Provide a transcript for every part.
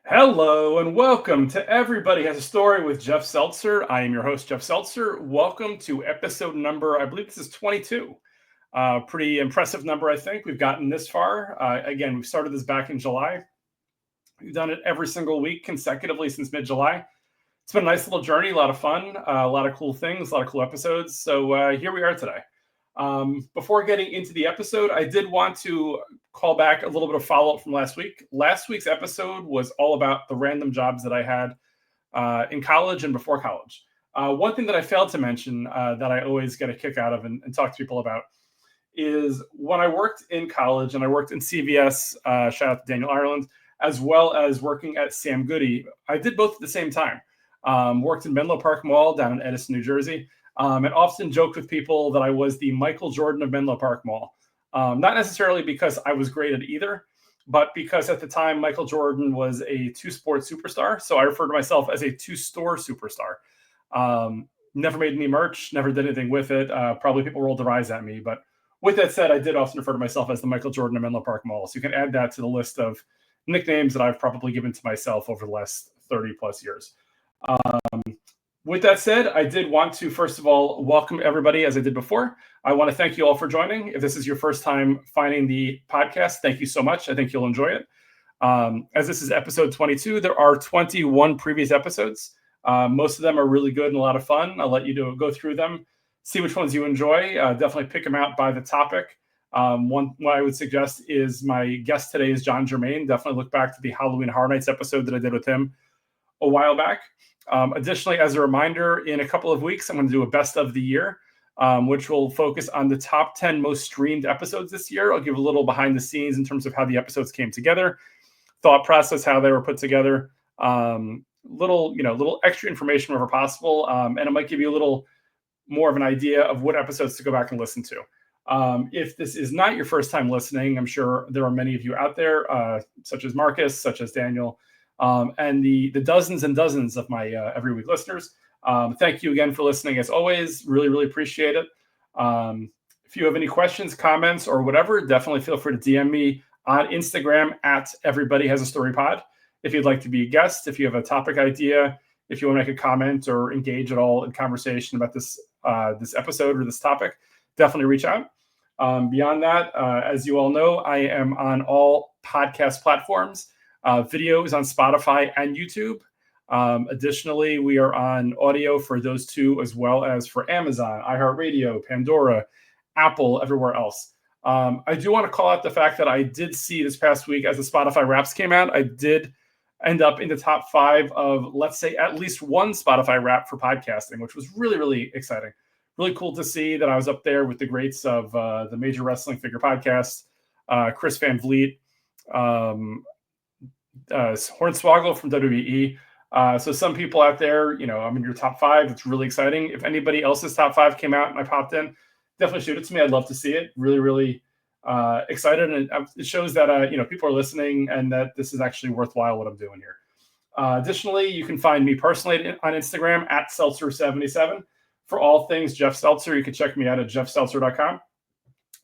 Hello and welcome to Everybody Has a Story with Jeff Seltzer. I am your host, Jeff Seltzer. Welcome to episode number, I believe this is 22. Pretty impressive number, I think. We've gotten this far. Again, we started this back in July. We've done it every single week consecutively since mid-July. It's been a nice little journey, a lot of fun, a lot of cool things, a lot of cool episodes. So here we are today. Before getting into the episode, I did want to call back a little bit of follow-up from last week. Last week's episode was all about the random jobs that I had in college and before college. One thing that I failed to mention that I always get a kick out of and talk to people about is when I worked in college and I worked in CVS, shout out to Daniel Ireland, as well as working at Sam Goody. I did both at the same time. Worked in Menlo Park Mall down in Edison, New Jersey. And often joked with people that I was the Michael Jordan of Menlo Park Mall. Not necessarily because I was great at either, but because at the time Michael Jordan was a two-sport superstar. So I refer to myself as a two-store superstar. Never made any merch, never did anything with it. Probably people rolled their eyes at me. But with that said, I did often refer to myself as the Michael Jordan of Menlo Park Mall. So you can add that to the list of nicknames that I've probably given to myself over the last 30 plus years. With that said, I did want to, first of all, welcome everybody as I did before. I want to thank you all for joining. If this is your first time finding the podcast, thank you so much. I think you'll enjoy it. As this is episode 22, there are 21 previous episodes. Most of them are really good and a lot of fun. I'll let you go through them, see which ones you enjoy. Definitely pick them out by the topic. What I would suggest is my guest today is John Germain. Definitely look back to the Halloween Horror Nights episode that I did with him a while back. Additionally, as a reminder, in a couple of weeks, I'm going to do a best of the year, which will focus on the top 10 most streamed episodes this year. I'll give a little behind the scenes in terms of how the episodes came together, thought process, how they were put together, little extra information wherever possible. And it might give you a little more of an idea of what episodes to go back and listen to. If this is not your first time listening, I'm sure there are many of you out there, such as Marcus, such as Daniel, and the dozens and dozens of my every week listeners. Thank you again for listening as always. Really, really appreciate it. If you have any questions, comments, or whatever, definitely feel free to DM me on Instagram at Everybody Has a Story Pod. If you'd like to be a guest, if you have a topic idea, if you want to make a comment or engage at all in conversation about this episode or this topic, definitely reach out. Beyond that, as you all know, I am on all podcast platforms. Video is on Spotify and YouTube. Additionally, we are on audio for those two, as well as for Amazon, iHeartRadio, Pandora, Apple, everywhere else. I do want to call out the fact that I did see this past week, as the Spotify Wraps came out, I did end up in the top 5 of, let's say, at least one Spotify Wrap for podcasting, which was really, really exciting. Really cool to see that I was up there with the greats of the Major Wrestling Figure Podcast, Chris Van Vliet, Hornswoggle from WWE. So some people out there, I'm in your top 5. It's really exciting. If anybody else's top 5 came out and I popped in, definitely shoot it to me. I'd love to see it. Really, really excited. And it shows that, people are listening and that this is actually worthwhile what I'm doing here. Additionally, you can find me personally on Instagram at Seltzer77. For all things Jeff Seltzer, you can check me out at jeffseltzer.com.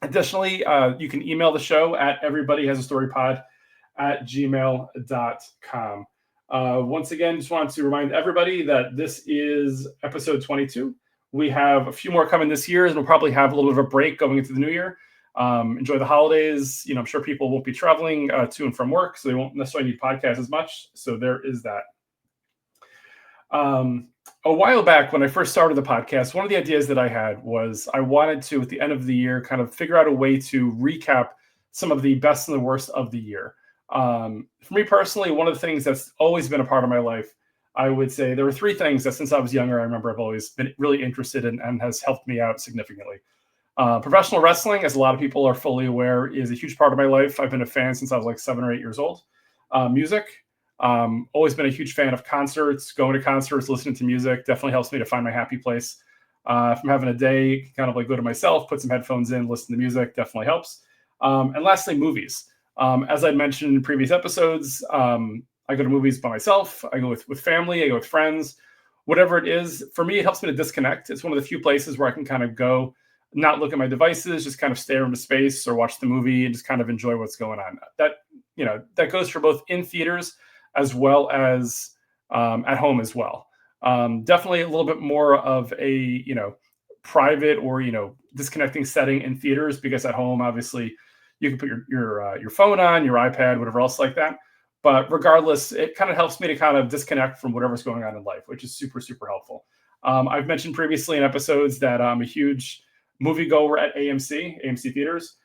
Additionally, you can email the show at everybodyhasastorypod@gmail.com. Once again, just wanted to remind everybody that this is episode 22. We have a few more coming this year, and we'll probably have a little bit of a break going into the new year. Enjoy the holidays. I'm sure people won't be traveling to and from work, so they won't necessarily need podcasts as much. So there is that. A while back, when I first started the podcast, one of the ideas that I had was I wanted to, at the end of the year, kind of figure out a way to recap some of the best and the worst of the year. For me personally, one of the things that's always been a part of my life, I would say there were 3 things that since I was younger, I remember I've always been really interested in and has helped me out significantly. Professional wrestling, as a lot of people are fully aware, is a huge part of my life. I've been a fan since I was like 7 or 8 years old. Music, always been a huge fan of concerts, going to concerts, listening to music, definitely helps me to find my happy place. If I'm having a day, kind of like go to myself, put some headphones in, listen to music, definitely helps. And lastly, movies. As I mentioned in previous episodes, I go to movies by myself. I go with family. I go with friends. Whatever it is, for me, it helps me to disconnect. It's one of the few places where I can kind of go, not look at my devices, just kind of stare into space or watch the movie and just kind of enjoy what's going on. That goes for both in theaters as well as at home as well. Definitely a little bit more of a private or disconnecting setting in theaters, because at home obviously you can put your phone on, your iPad, whatever else like that. But regardless, it kind of helps me to kind of disconnect from whatever's going on in life, which is super, super helpful. I've mentioned previously in episodes that I'm a huge moviegoer at AMC theaters.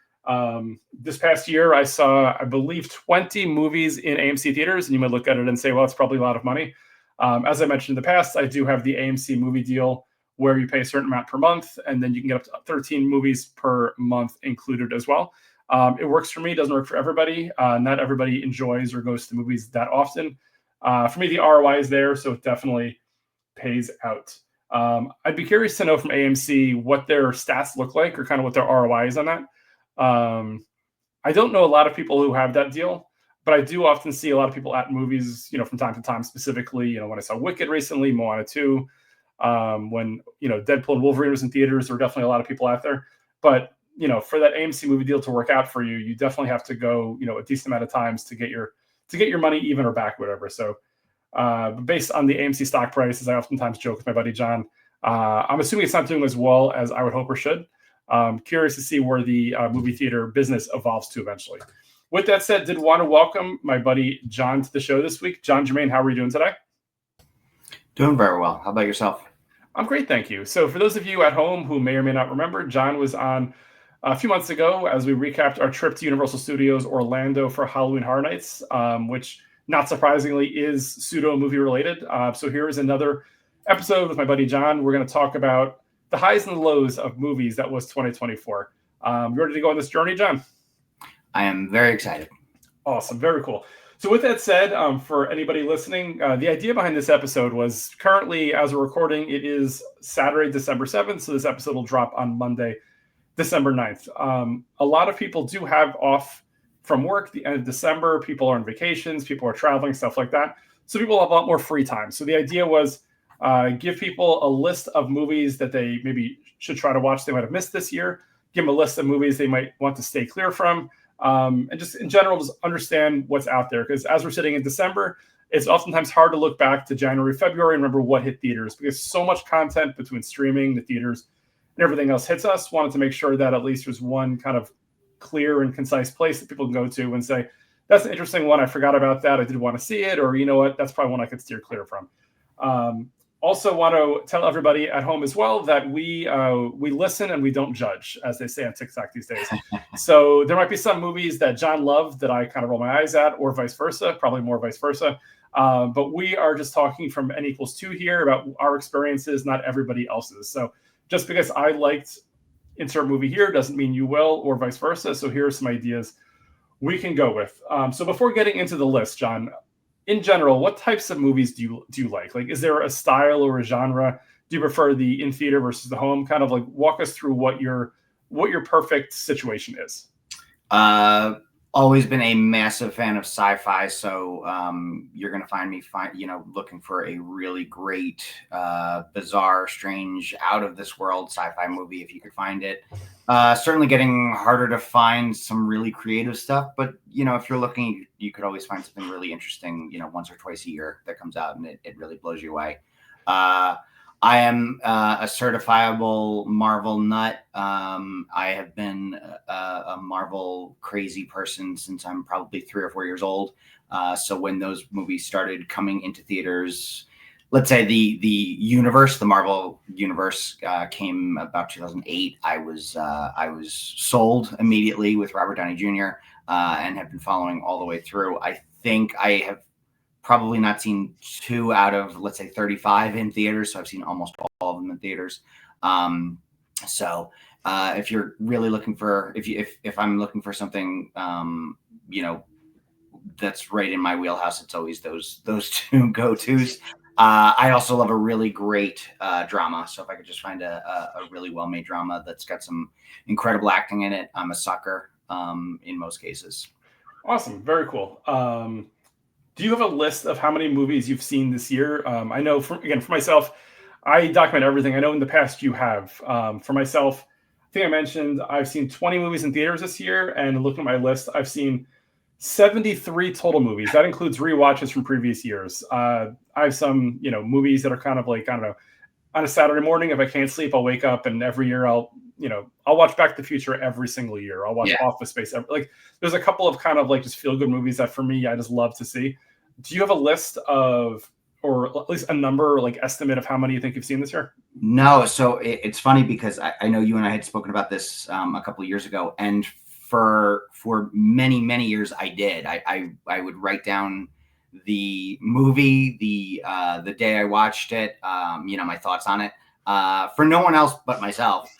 This past year, I saw, I believe, 20 movies in AMC theaters, and you might look at it and say, well, it's probably a lot of money. As I mentioned in the past, I do have the AMC movie deal where you pay a certain amount per month, and then you can get up to 13 movies per month included as well. It works for me. It doesn't work for everybody. Not everybody enjoys or goes to movies that often. For me, the ROI is there, so it definitely pays out. I'd be curious to know from AMC what their stats look like, or kind of what their ROI is on that. I don't know a lot of people who have that deal, but I do often see a lot of people at movies, from time to time. Specifically, when I saw Wicked recently, Moana 2, when Deadpool and Wolverine was in theaters, there were definitely a lot of people out there. But for that AMC movie deal to work out for you, you definitely have to go, a decent amount of times to get your money even or back, whatever. So, based on the AMC stock price, as I oftentimes joke with my buddy John, I'm assuming it's not doing as well as I would hope or should. Curious to see where the movie theater business evolves to eventually. With that said, did want to welcome my buddy John to the show this week. John, Germain, how are you doing today? Doing very well. How about yourself? I'm great, thank you. So for those of you at home who may or may not remember, John was on a few months ago as we recapped our trip to Universal Studios Orlando for Halloween Horror Nights, which, not surprisingly, is pseudo movie related. So here is another episode with my buddy John. We're going to talk about the highs and the lows of movies that was 2024. You ready to go on this journey, John? I am very excited. Awesome. Very cool. So with that said, for anybody listening, the idea behind this episode was, currently, as we're recording, it is Saturday, December 7th. So this episode will drop on Monday, December 9th. A lot of people do have off from work the end of December. People are on vacations. People are traveling, stuff like that. So people have a lot more free time. So the idea was give people a list of movies that they maybe should try to watch they might have missed this year. Give them a list of movies they might want to stay clear from. And just in general, just understand what's out there. Because as we're sitting in December, it's oftentimes hard to look back to January, February, and remember what hit theaters, because so much content between streaming, the theaters, and everything else hits us. Wanted to make sure that at least there's one kind of clear and concise place that people can go to and say, that's an interesting one. I forgot about that. I did want to see it. Or, you know what, that's probably one I could steer clear from. Also want to tell everybody at home as well that we listen and we don't judge, as they say on TikTok these days. So there might be some movies that John loved that I kind of roll my eyes at, or vice versa, probably more vice versa. But we are just talking from N equals 2 here about our experiences, not everybody else's. So just because I liked insert movie here doesn't mean you will, or vice versa. So here are some ideas we can go with. So before getting into the list, John, in general, what types of movies do you like? Like, is there a style or a genre? Do you prefer the in theater versus the home? Kind of like walk us through what your perfect situation is. Always been a massive fan of sci-fi, so you're going to find me looking for a really great, bizarre, strange, out of this world sci-fi movie if you could find it. Certainly getting harder to find some really creative stuff, but if you're looking, you could always find something really interesting, once or twice a year that comes out and it really blows you away. I am a certifiable Marvel nut. I have been a Marvel crazy person since I'm probably 3 or 4 years old. So when those movies started coming into theaters, let's say the Marvel universe came about 2008. I was sold immediately with Robert Downey Jr. And have been following all the way through. I think I have probably not seen 2 out of, let's say, 35 in theaters. So I've seen almost all of them in theaters. So if you're really looking for, if I'm looking for something, that's right in my wheelhouse, it's always those 2 go-tos. I also love a really great drama. So if I could just find a really well-made drama that's got some incredible acting in it, I'm a sucker in most cases. Awesome. Very cool. Do you have a list of how many movies you've seen this year? I know, for myself, I document everything. I know in the past you have. For myself, I think I mentioned I've seen 20 movies in theaters this year, and looking at my list, I've seen 73 total movies. That includes rewatches from previous years. I have some, movies that are kind of like, I don't know, on a Saturday morning, if I can't sleep, I'll wake up and every year I'll watch Back to the Future every single year. I'll watch Yeah. Office Space. Like there's a couple of kind of like just feel good movies that for me, I just love to see. Do you have a list of, or at least a number, like estimate of how many you think you've seen this year? No, so it's funny because I know you and I had spoken about this a couple of years ago, and for many years I did. I would write down the movie, the day I watched it, my thoughts on it, for no one else but myself,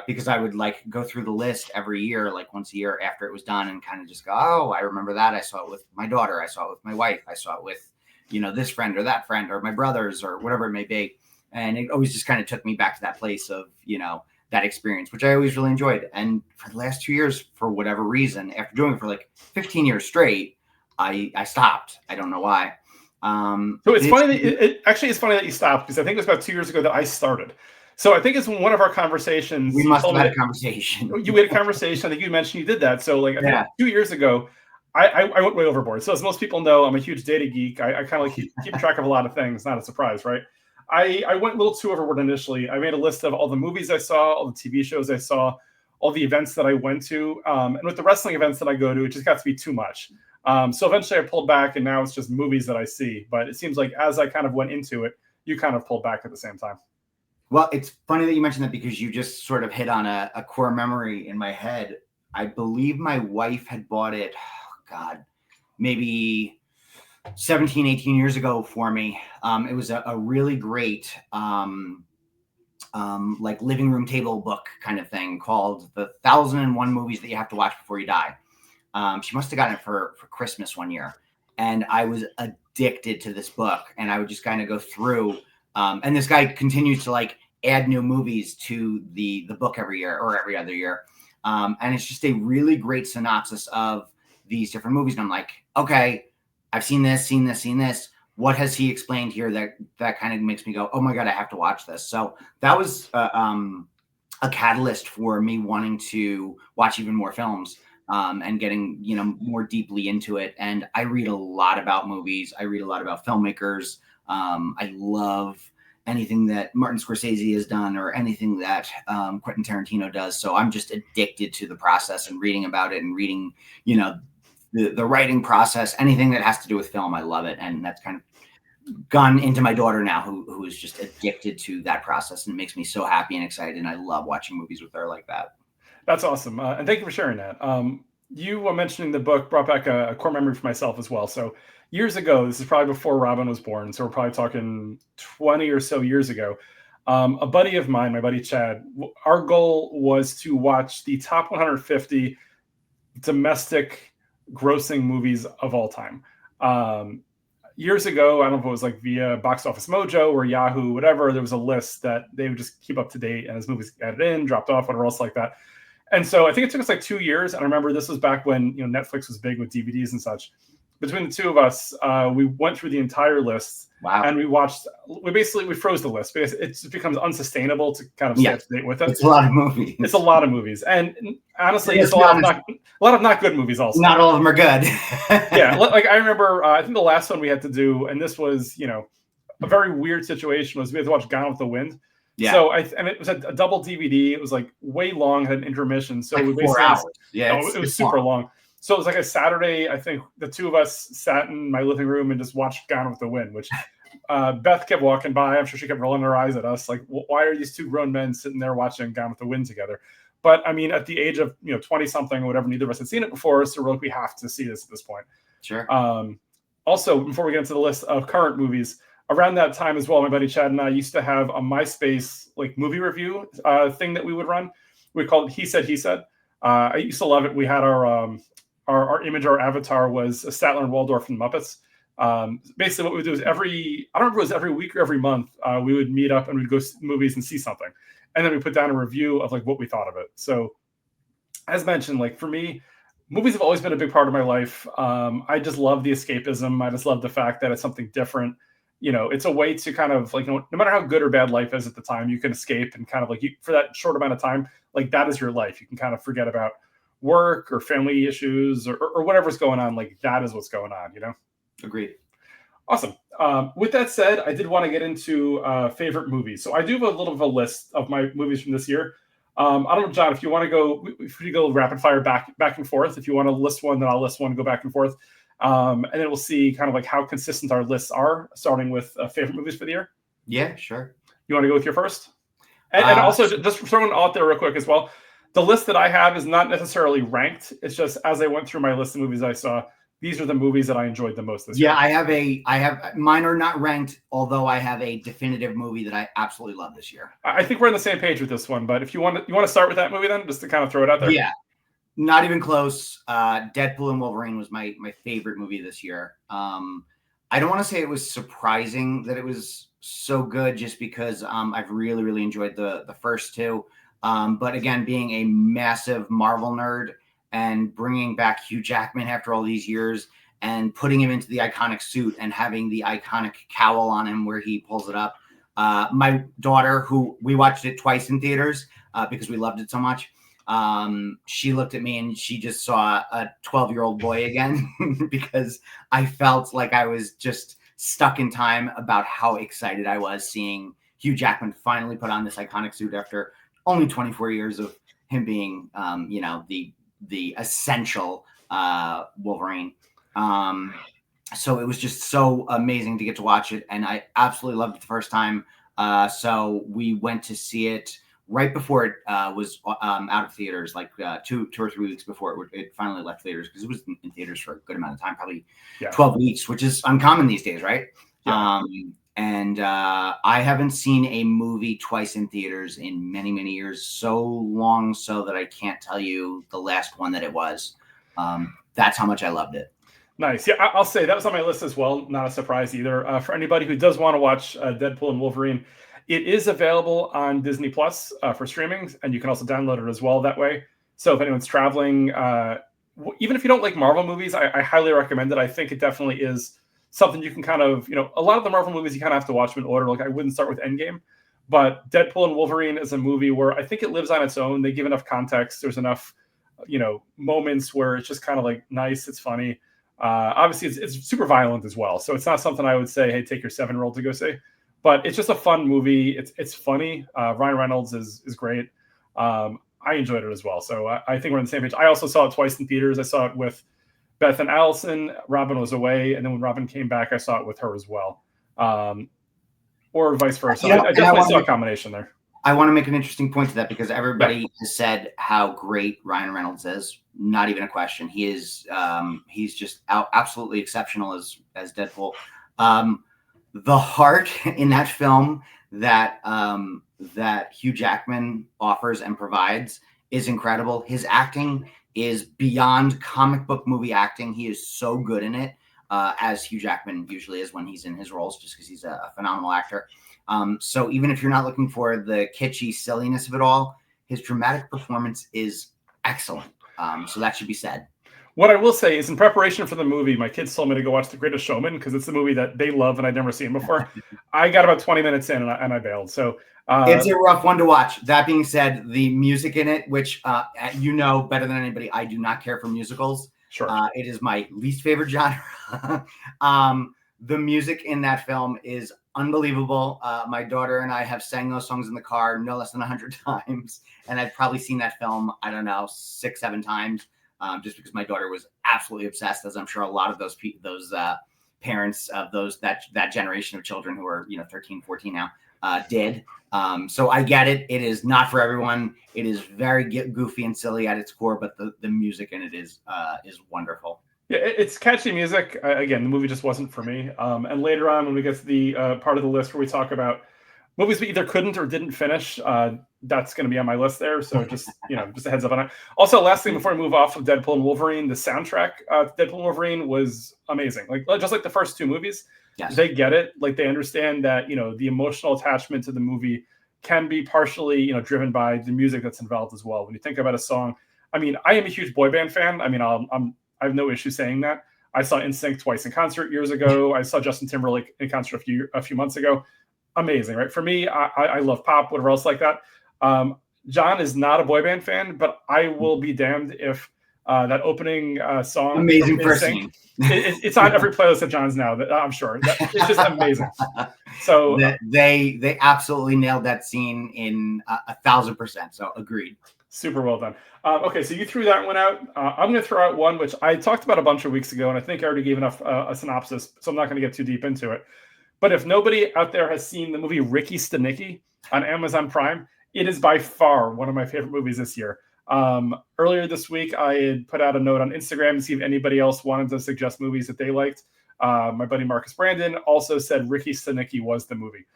because I would like go through the list every year, like once a year after it was done, and kind of just go, oh, I remember that. I saw it with my daughter. I saw it with my wife. I saw it with this friend or that friend or my brothers or whatever it may be. And it always just kind of took me back to that place of, that experience, which I always really enjoyed. And for the last 2 years, for whatever reason, after doing it for like 15 years straight, I stopped. I don't know why. So it's funny that it's funny that you stopped, because I think it was about 2 years ago that I started. So I think it's one of our conversations. We must have had a conversation. You had a conversation. I think you mentioned you did that. So like I think 2 years ago, I went way overboard. So as most people know, I'm a huge data geek. I kind of like keep track of a lot of things. Not a surprise, right? I went a little too overboard initially. I made a list of all the movies I saw, all the TV shows I saw, all the events that I went to. And with the wrestling events that I go to, it just got to be too much. So eventually I pulled back, and now it's just movies that I see. But it seems like as I kind of went into it, you kind of pulled back at the same time. Well, it's funny that you mentioned that, because you just sort of hit on a core memory in my head. I believe my wife had bought it, maybe 17, 18 years ago for me. It was a really great like living room table book kind of thing called The 1001 Movies That You Have to Watch Before You Die. She must have gotten it for Christmas one year. And I was addicted to this book, and I would just kind of go through. And this guy continues to like add new movies to the book every year or every other year. And it's just a really great synopsis of these different movies. And I'm like, okay, I've seen this. What has he explained here that kind of makes me go, oh my God, I have to watch this. So that was a catalyst for me wanting to watch even more films, and getting, more deeply into it. And I read a lot about movies. I read a lot about filmmakers. I love anything that Martin Scorsese has done, or anything that Quentin Tarantino does. So I'm just addicted to the process and reading about it, and reading, the writing process, anything that has to do with film. I love it. And that's kind of gone into my daughter now, who is just addicted to that process, and it makes me so happy and excited. And I love watching movies with her like that. That's awesome. And thank you for sharing that. You were mentioning the book brought back a core memory for myself as well. So years ago, this is probably before Robin was born. So we're probably talking 20 or so years ago. A buddy of mine, my buddy Chad, our goal was to watch the top 150 domestic grossing movies of all time. Years ago, I don't know if it was like via Box Office Mojo or Yahoo, whatever, there was a list that they would just keep up to date, and as movies added in, dropped off, whatever else like that. And so I think it took us like 2 years. And I remember this was back when Netflix was big with DVDs and such. Between the two of us, we went through the entire list. Wow. And we froze the list, because it just becomes unsustainable to kind of stay up to date with it. It's a lot of movies. It's a lot of movies. And honestly, it's a lot of not good movies also. Not all of them are good. Yeah. Like I remember, I think the last one we had to do, and this was, a very weird situation, was we had to watch Gone with the Wind. Yeah. So and it was a double DVD. It was like way long, had an intermission. So like we basically 4 hours. Yeah. it was super long. So it was like a Saturday. I think the two of us sat in my living room and just watched Gone with the Wind, which Beth kept walking by. I'm sure she kept rolling her eyes at us, like, why are these two grown men sitting there watching Gone with the Wind together? But I mean, at the age of 20 something or whatever, neither of us had seen it before, so we're like, we have to see this at this point. Sure. Also, before we get into the list of current movies, around that time as well, my buddy Chad and I used to have a MySpace like movie review thing that we would run. We called it He Said, He Said. I used to love it. We had our image, our avatar was Statler and Waldorf from Muppets. Basically what we would do is I don't remember if it was every week or every month, we would meet up and we'd go to movies and see something. And then we put down a review of like what we thought of it. So as mentioned, like for me, movies have always been a big part of my life. I just love the escapism. I just love the fact that it's something different. It's a way to kind of like, no matter how good or bad life is at the time, you can escape and kind of like for that short amount of time, like that is your life. You can kind of forget about work or family issues or whatever's going on, like that is what's going on, you know? Agreed. Awesome. With that said, I did want to get into favorite movies. So I do have a little of a list of my movies from this year. I don't know, John, if you want to go, if we go rapid fire back and forth. If you want to list one, then I'll list one, go back and forth. And then we'll see kind of like how consistent our lists are, starting with favorite movies for the year. Yeah, sure. You want to go with your first? And also, just throwing out there real quick as well, the list that I have is not necessarily ranked. It's just as I went through my list of movies I saw, these are the movies that I enjoyed the most this year. Yeah, I have mine are not ranked, although I have a definitive movie that I absolutely love this year. I think we're on the same page with this one, but if you want to start with that movie then, just to kind of throw it out there. Yeah, not even close. Deadpool and Wolverine was my favorite movie this year. I don't want to say it was surprising that it was so good, just because I've really enjoyed the first two. But again, being a massive Marvel nerd and bringing back Hugh Jackman after all these years and putting him into the iconic suit and having the iconic cowl on him where he pulls it up. My daughter, who we watched it twice in theaters because we loved it so much, she looked at me and she just saw a 12-year-old boy again because I felt like I was just stuck in time about how excited I was seeing Hugh Jackman finally put on this iconic suit after only 24 years of him being, the essential Wolverine. So it was just so amazing to get to watch it, and I absolutely loved it the first time. So we went to see it right before it was out of theaters, like 2 or 3 weeks before it finally left theaters, because it was in theaters for a good amount of time, probably 12 weeks, which is uncommon these days, right? Yeah. And I haven't seen a movie twice in theaters in many years, so long so that I can't tell you the last one that it was. That's how much I loved it. Nice. Yeah, I'll say that was on my list as well. Not a surprise either. For anybody who does want to watch Deadpool and Wolverine, it is available on Disney Plus for streaming, and you can also download it as well that way. So if anyone's traveling, even if you don't like Marvel movies, I highly recommend it. I think it definitely is something you can kind of, a lot of the Marvel movies you kind of have to watch them in order. Like I wouldn't start with Endgame, but Deadpool and Wolverine is a movie where I think it lives on its own. They give enough context. There's enough, moments where it's just kind of like nice. It's funny. Obviously it's super violent as well. So it's not something I would say, hey, take your 7-year-old to go see, but it's just a fun movie. It's funny. Ryan Reynolds is great. I enjoyed it as well. So I think we're on the same page. I also saw it twice in theaters. I saw it with Beth and Allison. Robin was away, and then when Robin came back, I saw it with her as well, or vice versa. I definitely saw a combination there. I want to make an interesting point to that, because everybody has said how great Ryan Reynolds is. Not even a question. He is. He's just absolutely exceptional as Deadpool. The heart in that film that Hugh Jackman offers and provides is incredible. His acting is beyond comic book movie acting. He is so good in it, as Hugh Jackman usually is when he's in his roles, just because he's a phenomenal actor. So even if you're not looking for the kitschy silliness of it all, his dramatic performance is excellent. So that should be said. What I will say is, in preparation for the movie, my kids told me to go watch The Greatest Showman because it's a movie that they love and I'd never seen before. I got about 20 minutes in and I bailed. So it's a rough one to watch. That being said, the music in it, which better than anybody, I do not care for musicals. Sure. It is my least favorite genre. The music in that film is unbelievable. My daughter and I have sang those songs in the car no less than 100 times. And I've probably seen that film, 6-7 times, just because my daughter was absolutely obsessed, as I'm sure a lot of those parents of that generation of children who are 13, 14 now did. So I get it. It is not for everyone. It is very goofy and silly at its core, but the music in it is wonderful. Yeah, it's catchy music. Again, the movie just wasn't for me. And later on, when we get to the part of the list where we talk about movies we either couldn't or didn't finish, that's going to be on my list there. So just a heads up on it. Also, last thing before I move off of Deadpool and Wolverine, the soundtrack Deadpool and Wolverine was amazing. Just like the first two movies, yes. They get it. Like they understand that the emotional attachment to the movie can be partially driven by the music that's involved as well. When you think about a song, I am a huge boy band fan. I have no issue saying that. I saw NSYNC twice in concert years ago. I saw Justin Timberlake in concert a few months ago. Amazing, right? For me, I love pop, whatever else like that. John is not a boy band fan, but I will be damned if That opening song Amazing from first NSYNC. scene. It's on every playlist of John's now. I'm sure it's just amazing. So they absolutely nailed that scene in 1,000%. So agreed. Super well done. Okay, so you threw that one out. I'm going to throw out one which I talked about a bunch of weeks ago, and I think I already gave enough a synopsis, so I'm not going to get too deep into it. But if nobody out there has seen the movie Ricky Stenicki on Amazon Prime, it is by far one of my favorite movies this year. Earlier this week, I had put out a note on Instagram to see if anybody else wanted to suggest movies that they liked. My buddy Marcus Brandon also said Ricky Stenicki was the movie.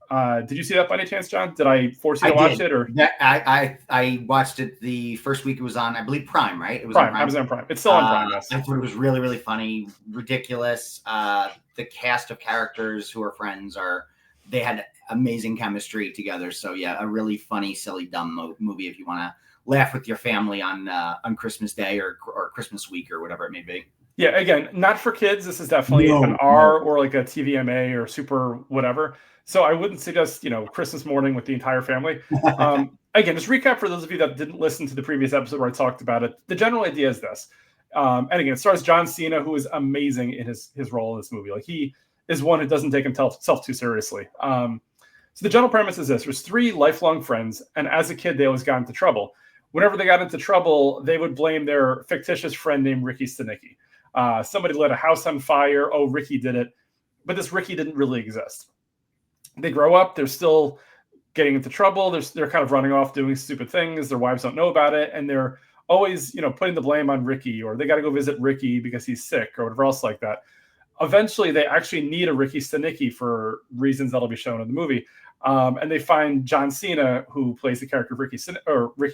Did you see that by any chance, John? Did I force you to watch it? Or I watched it the first week it was on, I believe, Prime, right? It was Prime, on Prime. Amazon Prime. It's still on Prime, yes. I thought it was really, really funny, ridiculous. The cast of characters who are friends they had amazing chemistry together. So yeah, a really funny, silly, dumb movie if you want to laugh with your family on Christmas Day or Christmas week or whatever it may be. Yeah, again, not for kids. This is definitely an R or like a TVMA or super whatever. So I wouldn't suggest, Christmas morning with the entire family. Again, just recap for those of you that didn't listen to the previous episode where I talked about it. The general idea is this. And again, it stars John Cena, who is amazing in his role in this movie. Like, he is one who doesn't take himself too seriously. So the general premise is this. There's 3 lifelong friends, and as a kid, they always got into trouble. Whenever they got into trouble, they would blame their fictitious friend named Ricky Stenicki. Somebody lit a house on fire. Oh, Ricky did it. But this Ricky didn't really exist. They grow up. They're still getting into trouble. They're kind of running off doing stupid things. Their wives don't know about it. And they're always, putting the blame on Ricky, or they got to go visit Ricky because he's sick or whatever else like that. Eventually, they actually need a Ricky Stenicki for reasons that'll be shown in the movie. And they find John Cena, who plays the character of Ricky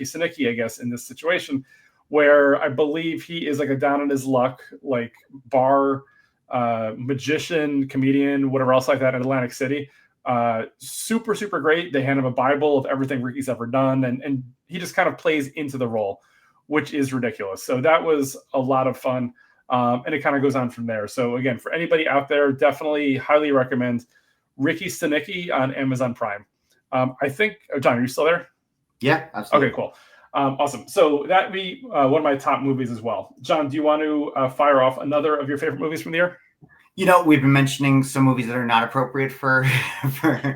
Stenicki, I guess, in this situation, where I believe he is like a down on his luck, like bar magician, comedian, whatever else like that in Atlantic City. Super, super great. They hand him a Bible of everything Ricky's ever done, and he just kind of plays into the role, which is ridiculous. So that was a lot of fun, and it kind of goes on from there. So again, for anybody out there, definitely highly recommend Ricky Stenicki on Amazon Prime. I think, John, are you still there? Yeah, absolutely. Okay, cool. Awesome. So that'd be one of my top movies as well. John, do you want to fire off another of your favorite movies from the year? We've been mentioning some movies that are not appropriate for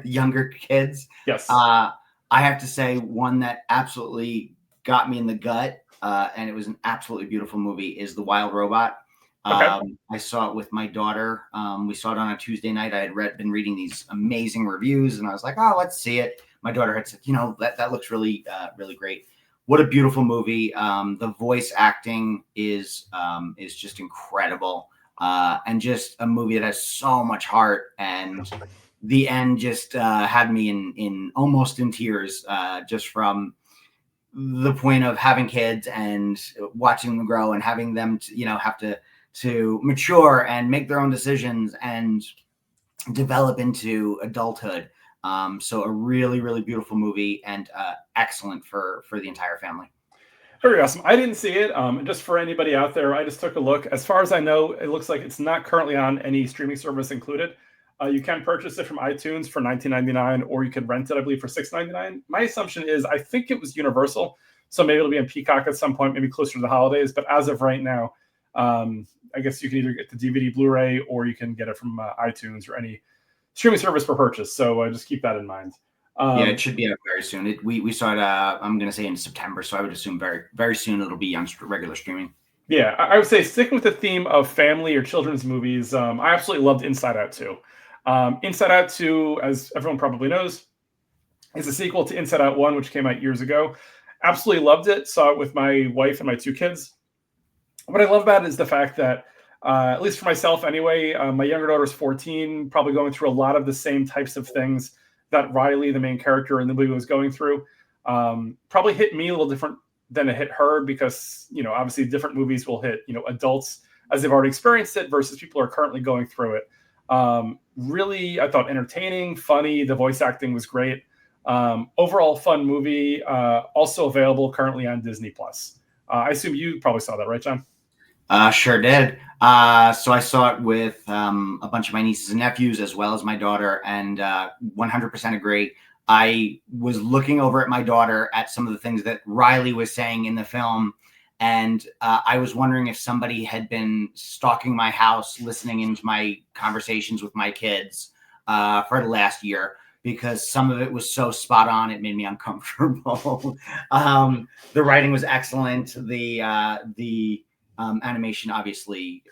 younger kids. Yes. I have to say one that absolutely got me in the gut, and it was an absolutely beautiful movie, is The Wild Robot. Okay. I saw it with my daughter. We saw it on a Tuesday night. I had been reading these amazing reviews, and I was like, oh, let's see it. My daughter had said, that looks really, really great. What a beautiful movie. The voice acting is just incredible. And just a movie that has so much heart, and the end just had me in almost in tears, just from the point of having kids and watching them grow and having them have to mature and make their own decisions and develop into adulthood. So a really, really beautiful movie, and excellent for the entire family. Very awesome. I didn't see it. Just for anybody out there, I just took a look. As far as I know, it looks like it's not currently on any streaming service included. You can purchase it from iTunes for $19.99, or you can rent it, I believe, for $6.99. My assumption is I think it was Universal, so maybe it'll be on Peacock at some point, maybe closer to the holidays. But as of right now, I guess you can either get the DVD Blu-ray, or you can get it from iTunes or any streaming service for purchase. So just keep that in mind. Yeah, it should be out very soon. We saw it, I'm going to say in September, so I would assume very, very soon it'll be on regular streaming. Yeah, I would say sticking with the theme of family or children's movies, I absolutely loved Inside Out 2. Inside Out 2, as everyone probably knows, is a sequel to Inside Out 1, which came out years ago. Absolutely loved it. Saw it with my wife and my 2 kids. What I love about it is the fact that, at least for myself anyway, my younger daughter's 14, probably going through a lot of the same types of things that Riley, the main character in the movie, was going through. Probably hit me a little different than it hit her, because, obviously different movies will hit, adults as they've already experienced it versus people who are currently going through it. Really, I thought entertaining, funny. The voice acting was great. Overall fun movie, also available currently on Disney+. I assume you probably saw that, right, John? Sure did. So I saw it with a bunch of my nieces and nephews, as well as my daughter, and 100% agree. I was looking over at my daughter at some of the things that Riley was saying in the film, And I was wondering if somebody had been stalking my house, listening into my conversations with my kids for the last year, because some of it was so spot on, it made me uncomfortable. The writing was excellent. The animation, obviously,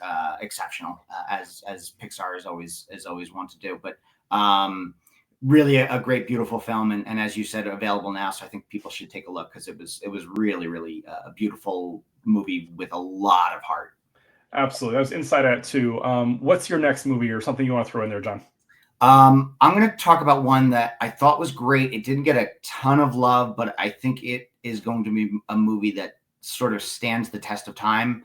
exceptional, as Pixar is always want to do. But really a great, beautiful film, and as you said, available now. So I think people should take a look, because it was really, really a beautiful movie with a lot of heart. Absolutely, that was Inside Out 2. What's your next movie or something you want to throw in there, John? I'm going to talk about one that I thought was great. It didn't get a ton of love, but I think it is going to be a movie that sort of stands the test of time.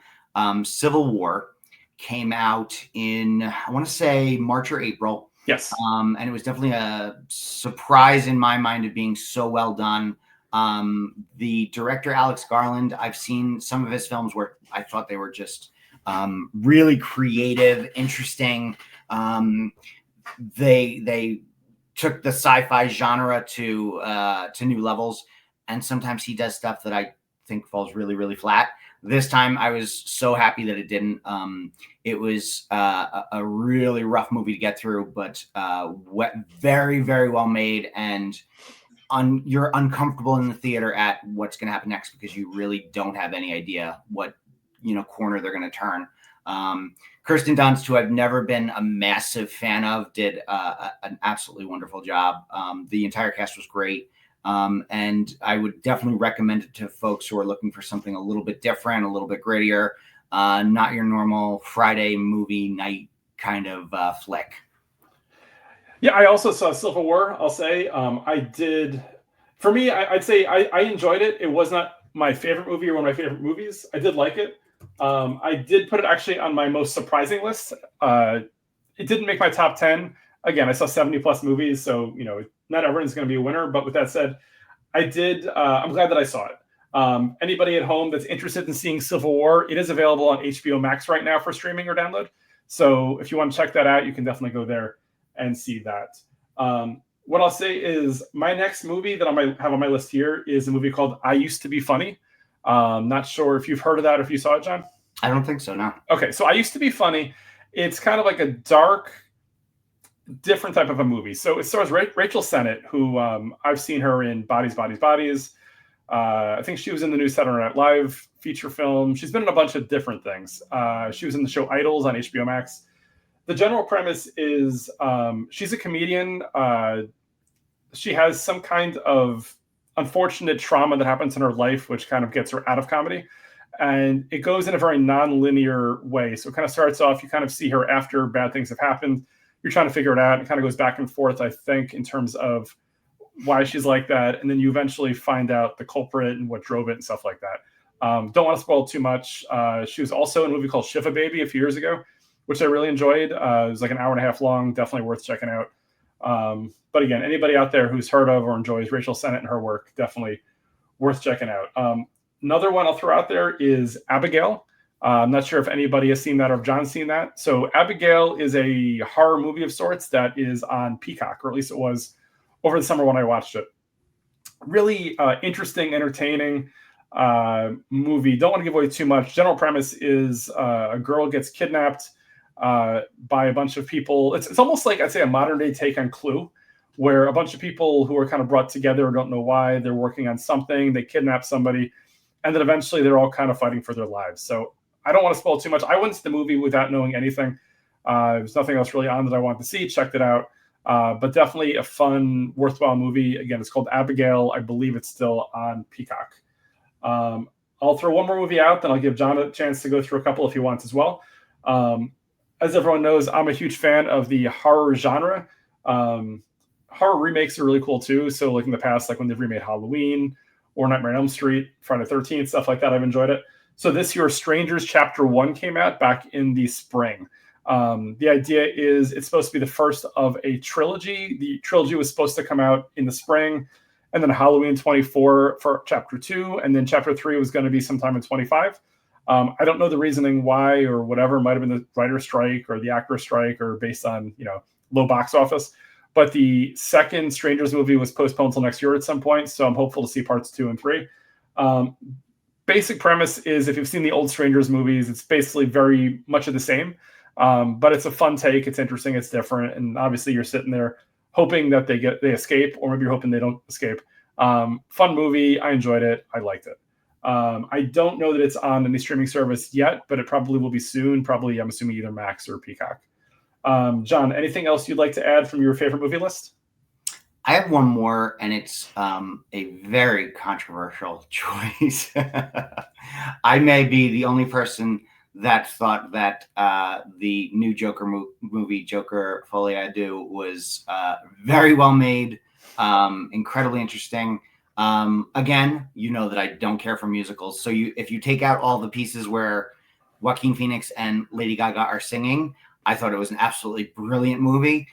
Civil War came out in, I want to say, March or April. Yes. And it was definitely a surprise in my mind of being so well done. The director, Alex Garland, I've seen some of his films where I thought they were just really creative, interesting. They took the sci-fi genre to new levels, and sometimes he does stuff that I think falls really, really flat. This time I was so happy that it didn't. It was a really rough movie to get through, but very, very well made, and you're uncomfortable in the theater at what's going to happen next, because you really don't have any idea what corner they're going to turn. Kirsten Dunst, who I've never been a massive fan of, did an absolutely wonderful job. The entire cast was great. And I would definitely recommend it to folks who are looking for something a little bit different, a little bit grittier, not your normal Friday movie night kind of flick. Yeah, I also saw Civil War. I'll say I did. For me, I'd say I enjoyed it. It was not my favorite movie or one of my favorite movies. I did like it. I did put it actually on my most surprising list. It didn't make my top 10. Again, I saw 70 plus movies, so not everyone's going to be a winner. But with that said, I did. I'm glad that I saw it. Anybody at home that's interested in seeing Civil War, it is available on HBO Max right now for streaming or download. So if you want to check that out, you can definitely go there and see that. What I'll say is my next movie that I might have on my list here is a movie called I Used to Be Funny. Not sure if you've heard of that or if you saw it, John. I don't think so, no. Okay, so I Used to Be Funny. It's kind of like a dark, different type of a movie. So it stars Rachel Sennett, who I've seen her in Bodies, Bodies, Bodies. I think she was in the new Saturday Night Live feature film. She's been in a bunch of different things. She was in the show Idols on HBO Max. The general premise is she's a comedian. She has some kind of unfortunate trauma that happens in her life, which kind of gets her out of comedy. And it goes in a very non-linear way. So it kind of starts off, you kind of see her after bad things have happened. You're trying to figure it out. It kind of goes back and forth, I think, in terms of why she's like that. And then you eventually find out the culprit and what drove it and stuff like that. Don't want to spoil too much. She was also in a movie called Shiva Baby a few years ago, which I really enjoyed. It was like an hour and a half long, definitely worth checking out. But again, anybody out there who's heard of or enjoys Rachel Sennett and her work, definitely worth checking out. Another one I'll throw out there is Abigail. I'm not sure if anybody has seen that or if John's seen that. So Abigail is a horror movie of sorts that is on Peacock, or at least it was over the summer when I watched it. Really interesting, entertaining movie. Don't want to give away too much. General premise is a girl gets kidnapped by a bunch of people. It's almost like, I'd say, a modern day take on Clue, where a bunch of people who are kind of brought together, don't know why, they're working on something, they kidnap somebody, and then eventually they're all kind of fighting for their lives. So I don't want to spoil too much. I went to the movie without knowing anything. There's nothing else really on that I wanted to see. Checked it out. But definitely a fun, worthwhile movie. Again, it's called Abigail. I believe it's still on Peacock. I'll throw one more movie out, then I'll give John a chance to go through a couple if he wants as well. As everyone knows, I'm a huge fan of the horror genre. Horror remakes are really cool too. So like in the past, like when they've remade Halloween or Nightmare on Elm Street, Friday the 13th, stuff like that, I've enjoyed it. So this year, Strangers Chapter 1 came out back in the spring. The idea is it's supposed to be the first of a trilogy. The trilogy was supposed to come out in the spring, and then Halloween 24 for Chapter 2, and then Chapter 3 was going to be sometime in 25. I don't know the reasoning why or whatever. It might have been the writer's strike or the actor's strike or based on, low box office. But the second Strangers movie was postponed until next year at some point, so I'm hopeful to see parts 2 and 3. basic premise is, if you've seen the old Strangers movies, it's basically very much of the same. But it's a fun take. It's interesting. It's different. And obviously you're sitting there hoping that they escape, or maybe you're hoping they don't escape. Fun movie. I enjoyed it. I liked it. I don't know that it's on any streaming service yet, but it probably will be soon. Probably, I'm assuming, either Max or Peacock. John, anything else you'd like to add from your favorite movie list? I have one more, and it's a very controversial choice. I may be the only person that thought that the new Joker movie, Joker Folie à Deux, was very well made, incredibly interesting. Again, you know that I don't care for musicals. So if you take out all the pieces where Joaquin Phoenix and Lady Gaga are singing, I thought it was an absolutely brilliant movie.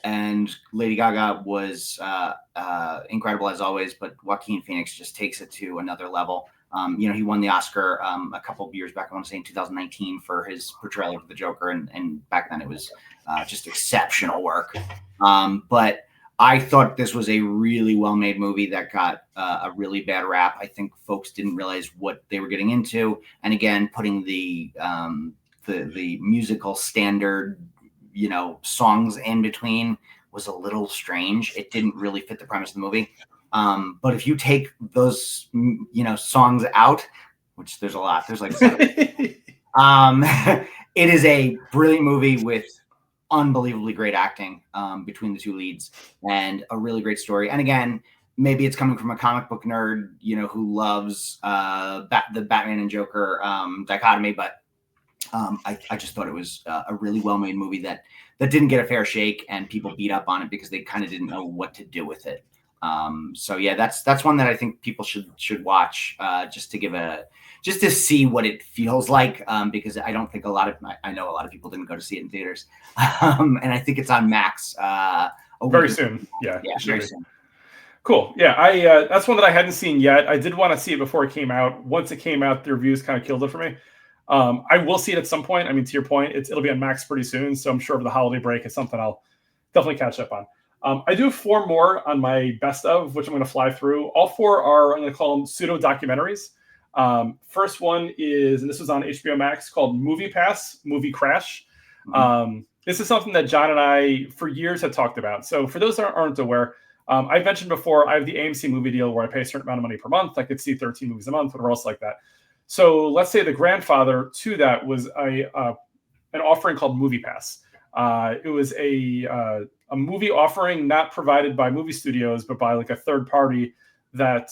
And Lady Gaga was incredible as always, but Joaquin Phoenix just takes it to another level. He won the Oscar a couple of years back, I want to say in 2019, for his portrayal of the Joker. And back then it was just exceptional work. But I thought this was a really well-made movie that got a really bad rap. I think folks didn't realize what they were getting into. And again, putting the musical standard, songs in between was a little strange. It didn't really fit the premise of the movie. But if you take those, songs out, which there's a lot, there's like 7. It is a brilliant movie with unbelievably great acting between the two leads, and a really great story. And again, maybe it's coming from a comic book nerd, who loves the Batman and Joker dichotomy, but I just thought it was a really well-made movie that didn't get a fair shake, and people beat up on it because they kind of didn't know what to do with it. So yeah, that's one that I think people should watch just to see what it feels like, because I don't think I know a lot of people didn't go to see it in theaters, and I think it's on Max very soon. Yeah, very soon. Cool. Yeah, that's one that I hadn't seen yet. I did want to see it before it came out. Once it came out, the reviews kind of killed it for me. I will see it at some point. I mean, to your point, it'll be on Max pretty soon, so I'm sure over the holiday break it's something I'll definitely catch up on. I do have 4 more on my best of, which I'm going to fly through. All 4 are, I'm going to call them pseudo documentaries. First one is, and this was on HBO Max, called Movie Pass, Movie Crash. Mm-hmm. This is something that John and I for years had talked about. So for those that aren't aware, I've mentioned before, I have the AMC movie deal where I pay a certain amount of money per month. I could see 13 movies a month, whatever else like that. So let's say the grandfather to that was an offering called Movie Pass. It was a movie offering not provided by movie studios, but by like a third party that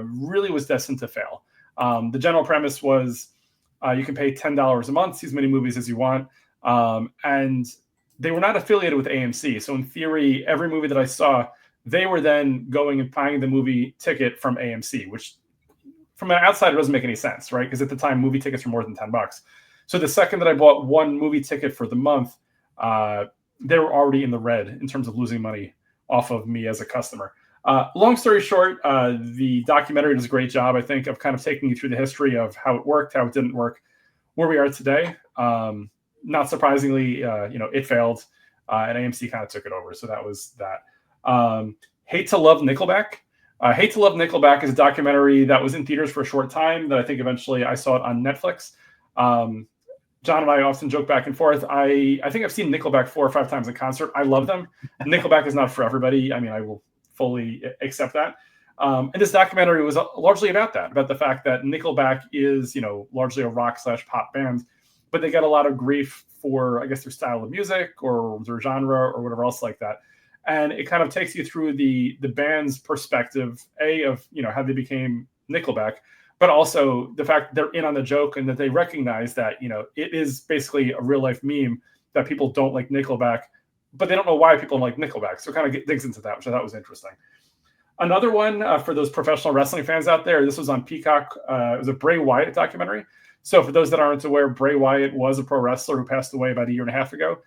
really was destined to fail. The general premise was you can pay $10 a month, see as many movies as you want. And they were not affiliated with AMC. So in theory, every movie that I saw, they were then going and buying the movie ticket from AMC, which from an outsider doesn't make any sense, right? Because at the time, movie tickets were more than $10. So the second that I bought one movie ticket for the month, they were already in the red in terms of losing money off of me as a customer. Long story short, the documentary does a great job, I think, of kind of taking you through the history of how it worked, how it didn't work, where we are today. Not surprisingly, it failed, and AMC kind of took it over. So that was that. Hate to Love Nickelback. Hate to Love Nickelback is a documentary that was in theaters for a short time that I think eventually I saw it on Netflix. John and I often joke back and forth. I think I've seen Nickelback 4 or 5 times in concert. I love them. Nickelback is not for everybody. I mean, I will fully accept that. And this documentary was largely about that, about the fact that Nickelback is, largely a rock/pop band, but they get a lot of grief for, I guess, their style of music or their genre or whatever else like that. And it kind of takes you through the band's perspective, of, how they became Nickelback, but also the fact that they're in on the joke and that they recognize that, it is basically a real life meme that people don't like Nickelback, but they don't know why people don't like Nickelback. So it kind of digs into that, which I thought was interesting. Another one for those professional wrestling fans out there, this was on Peacock. It was a Bray Wyatt documentary. So for those that aren't aware, Bray Wyatt was a pro wrestler who passed away about 1.5 years ago.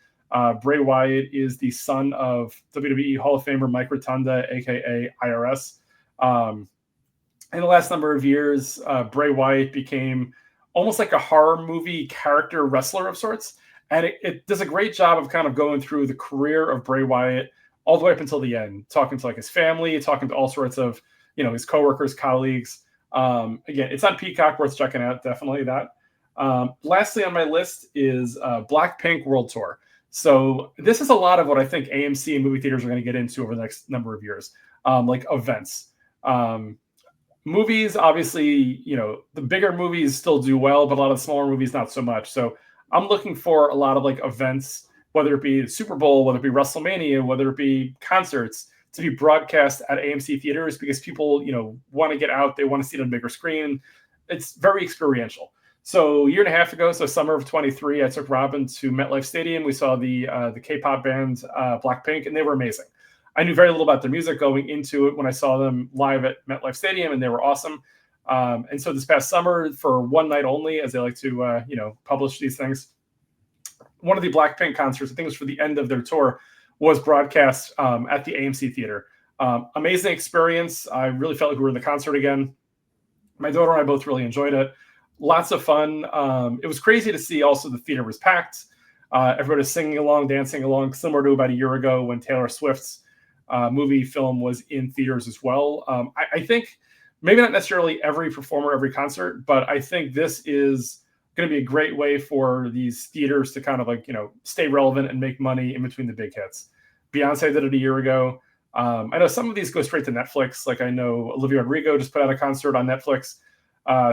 Bray Wyatt is the son of WWE Hall of Famer Mike Rotunda, a.k.a. IRS. In the last number of years, Bray Wyatt became almost like a horror movie character wrestler of sorts. And it does a great job of kind of going through the career of Bray Wyatt all the way up until the end, talking to like his family, talking to all sorts of, his coworkers, colleagues. Again, it's on Peacock, worth checking out. Definitely that. Lastly on my list is Blackpink World Tour. So this is a lot of what I think AMC and movie theaters are going to get into over the next number of years, like events. Um, Movies, obviously, the bigger movies still do well, but a lot of the smaller movies not so much. So I'm looking for a lot of like events, whether it be the Super Bowl, whether it be WrestleMania, whether it be concerts, to be broadcast at AMC theaters, because people, want to get out, they want to see it on a bigger screen. It's very experiential. So a year and a half ago, so summer of 23, I took Robin to MetLife Stadium. We saw the K-pop band Blackpink, and they were amazing. I knew very little about their music going into it when I saw them live at MetLife Stadium, and they were awesome. And so this past summer, for one night only, as they like to, publish these things, one of the Blackpink concerts, I think it was for the end of their tour, was broadcast at the AMC Theater. Amazing experience. I really felt like we were in the concert again. My daughter and I both really enjoyed it. Lots of fun. It was crazy to see also the theater was packed. Everybody was singing along, dancing along, similar to about a year ago when Taylor Swift's movie film was in theaters as well. I think maybe not necessarily every performer, every concert, but I think this is going to be a great way for these theaters to kind of like, stay relevant and make money in between the big hits. Beyonce did it a year ago. I know some of these go straight to Netflix. Like I know Olivia Rodrigo just put out a concert on Netflix.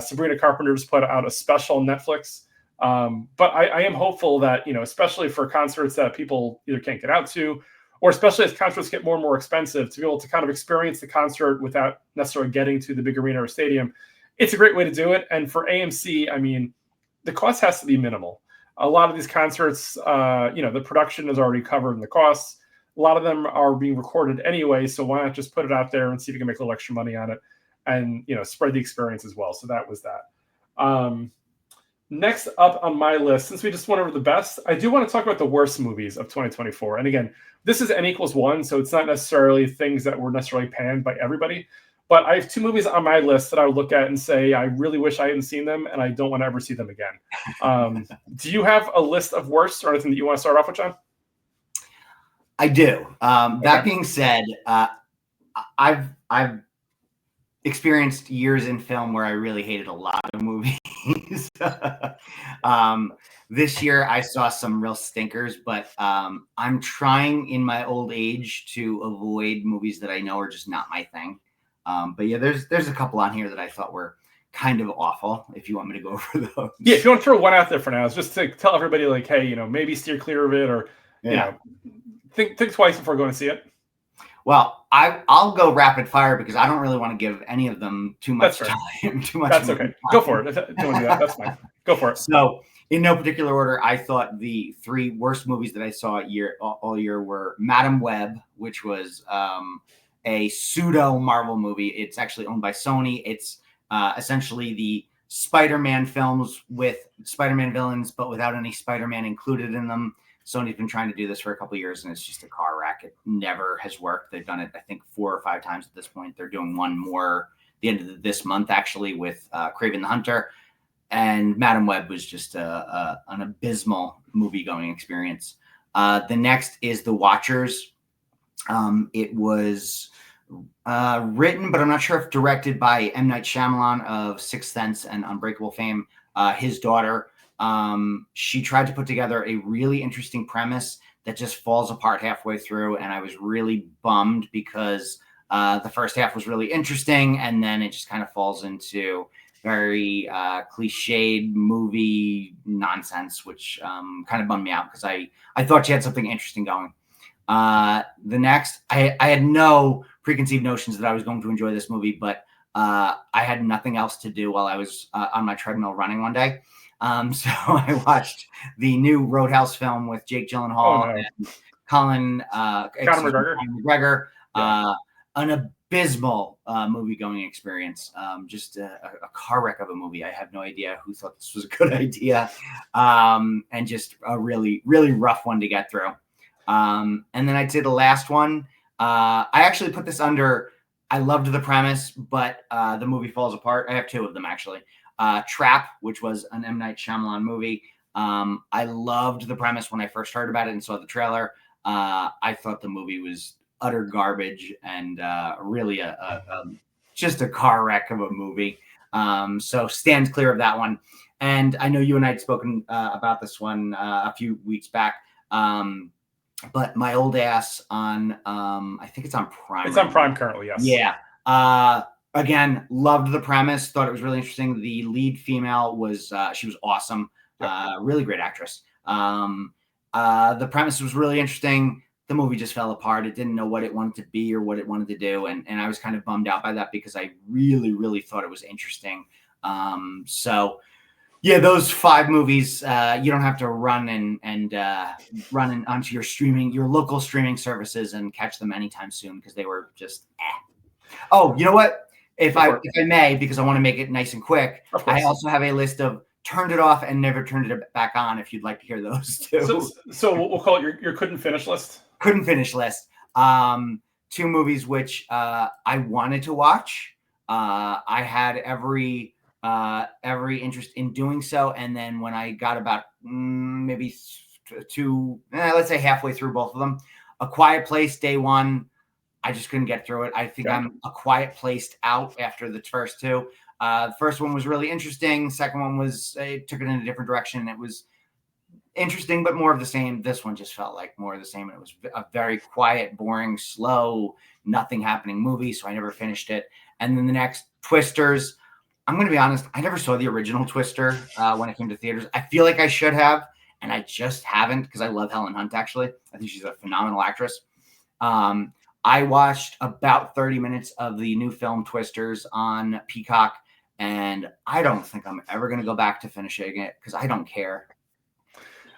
Sabrina Carpenter just put out a special on Netflix. But I am hopeful that, especially for concerts that people either can't get out to, or especially as concerts get more and more expensive, to be able to kind of experience the concert without necessarily getting to the big arena or stadium, it's a great way to do it. And for AMC, I mean, the cost has to be minimal. A lot of these concerts, the production is already covered in the costs. A lot of them are being recorded anyway, so why not just put it out there and see if you can make a little extra money on it and, spread the experience as well. So that was that. Next up on my list, since we just went over the best, I do want to talk about the worst movies of 2024. And again, this is N=1, so it's not necessarily things that were necessarily panned by everybody. But I have two movies on my list that I would look at and say, I really wish I hadn't seen them, and I don't want to ever see them again. Do you have a list of worst or anything that you want to start off with, John? I do. That being said, I've experienced years in film where I really hated a lot of movies. This year I saw some real stinkers, but I'm trying in my old age to avoid movies that I know are just not my thing. But yeah, there's a couple on here that I thought were kind of awful. If you want me to go over those, yeah. If you want to throw one out there for now, it's just to tell everybody, like, hey, maybe steer clear of it, or think twice before going to see it. Well, I'll go rapid fire because I don't really want to give any of them too much time. That's okay. Time. Go for it. If you want to do that, that's fine. Go for it. So, in no particular order, I thought the three worst movies that I saw all year were Madam Web, which was a pseudo Marvel movie. It's actually owned by Sony. It's essentially the Spider-Man films with Spider-Man villains, but without any Spider-Man included in them. Sony's been trying to do this for a couple of years, and it's just a car wreck. It never has worked. They've done it, I think, 4 or 5 times at this point. They're doing one more the end of this month, actually, with Kraven the Hunter. And Madam Web was just an abysmal movie-going experience. The next is The Watchers. It was written, but I'm not sure if directed, by M. Night Shyamalan of Sixth Sense and Unbreakable fame. His daughter. She tried to put together a really interesting premise that just falls apart halfway through. And I was really bummed because the first half was really interesting. And then it just kind of falls into very cliched movie nonsense, which kind of bummed me out because I thought she had something interesting going. The next, I had no preconceived notions that I was going to enjoy this movie, but I had nothing else to do while I was on my treadmill running one day. So I watched the new Roadhouse film with Jake Gyllenhaal and Conor McGregor. An abysmal movie-going experience. Just a car wreck of a movie. I have no idea who thought this was a good idea. And just a really, really rough one to get through. And then I'd say the last one, I actually put this under, I loved the premise, but the movie falls apart. I have 2 of them, actually. Trap, which was an M. Night Shyamalan movie. I loved the premise when I first heard about it and saw the trailer. I thought the movie was utter garbage and really just a car wreck of a movie. So stands clear of that one. And I know you and I had spoken about this one a few weeks back. But my old ass on, I think it's on Prime. It's on Prime currently, yes. Yeah. Again, loved the premise. Thought it was really interesting. The lead female was, she was awesome. Yep. Really great actress. The premise was really interesting. The movie just fell apart. It didn't know what it wanted to be or what it wanted to do. And I was kind of bummed out by that because I really, really thought it was interesting. So yeah, those 5 movies, you don't have to run and onto your local streaming services and catch them anytime soon because they were just Oh, you know what? If I may, because I want to make it nice and quick, I also have a list of turned it off and never turned it back on if you'd like to hear those too. So we'll call it your couldn't finish list. Couldn't finish list. 2 movies which I wanted to watch. I had every interest in doing so, and then when I got about maybe let's say halfway through both of them, A Quiet Place day 1, I just couldn't get through it. I think I'm A Quiet Place out after the first 2. The first one was really interesting. Second one was it took it in a different direction. It was interesting, but more of the same. This one just felt like more of the same. And it was a very quiet, boring, slow, nothing happening movie. So I never finished it. And then the next, Twisters. I'm going to be honest. I never saw the original Twister when it came to theaters. I feel like I should have, and I just haven't because I love Helen Hunt, actually. I think she's a phenomenal actress. I watched about 30 minutes of the new film Twisters on Peacock, and I don't think I'm ever going to go back to finishing it because I don't care.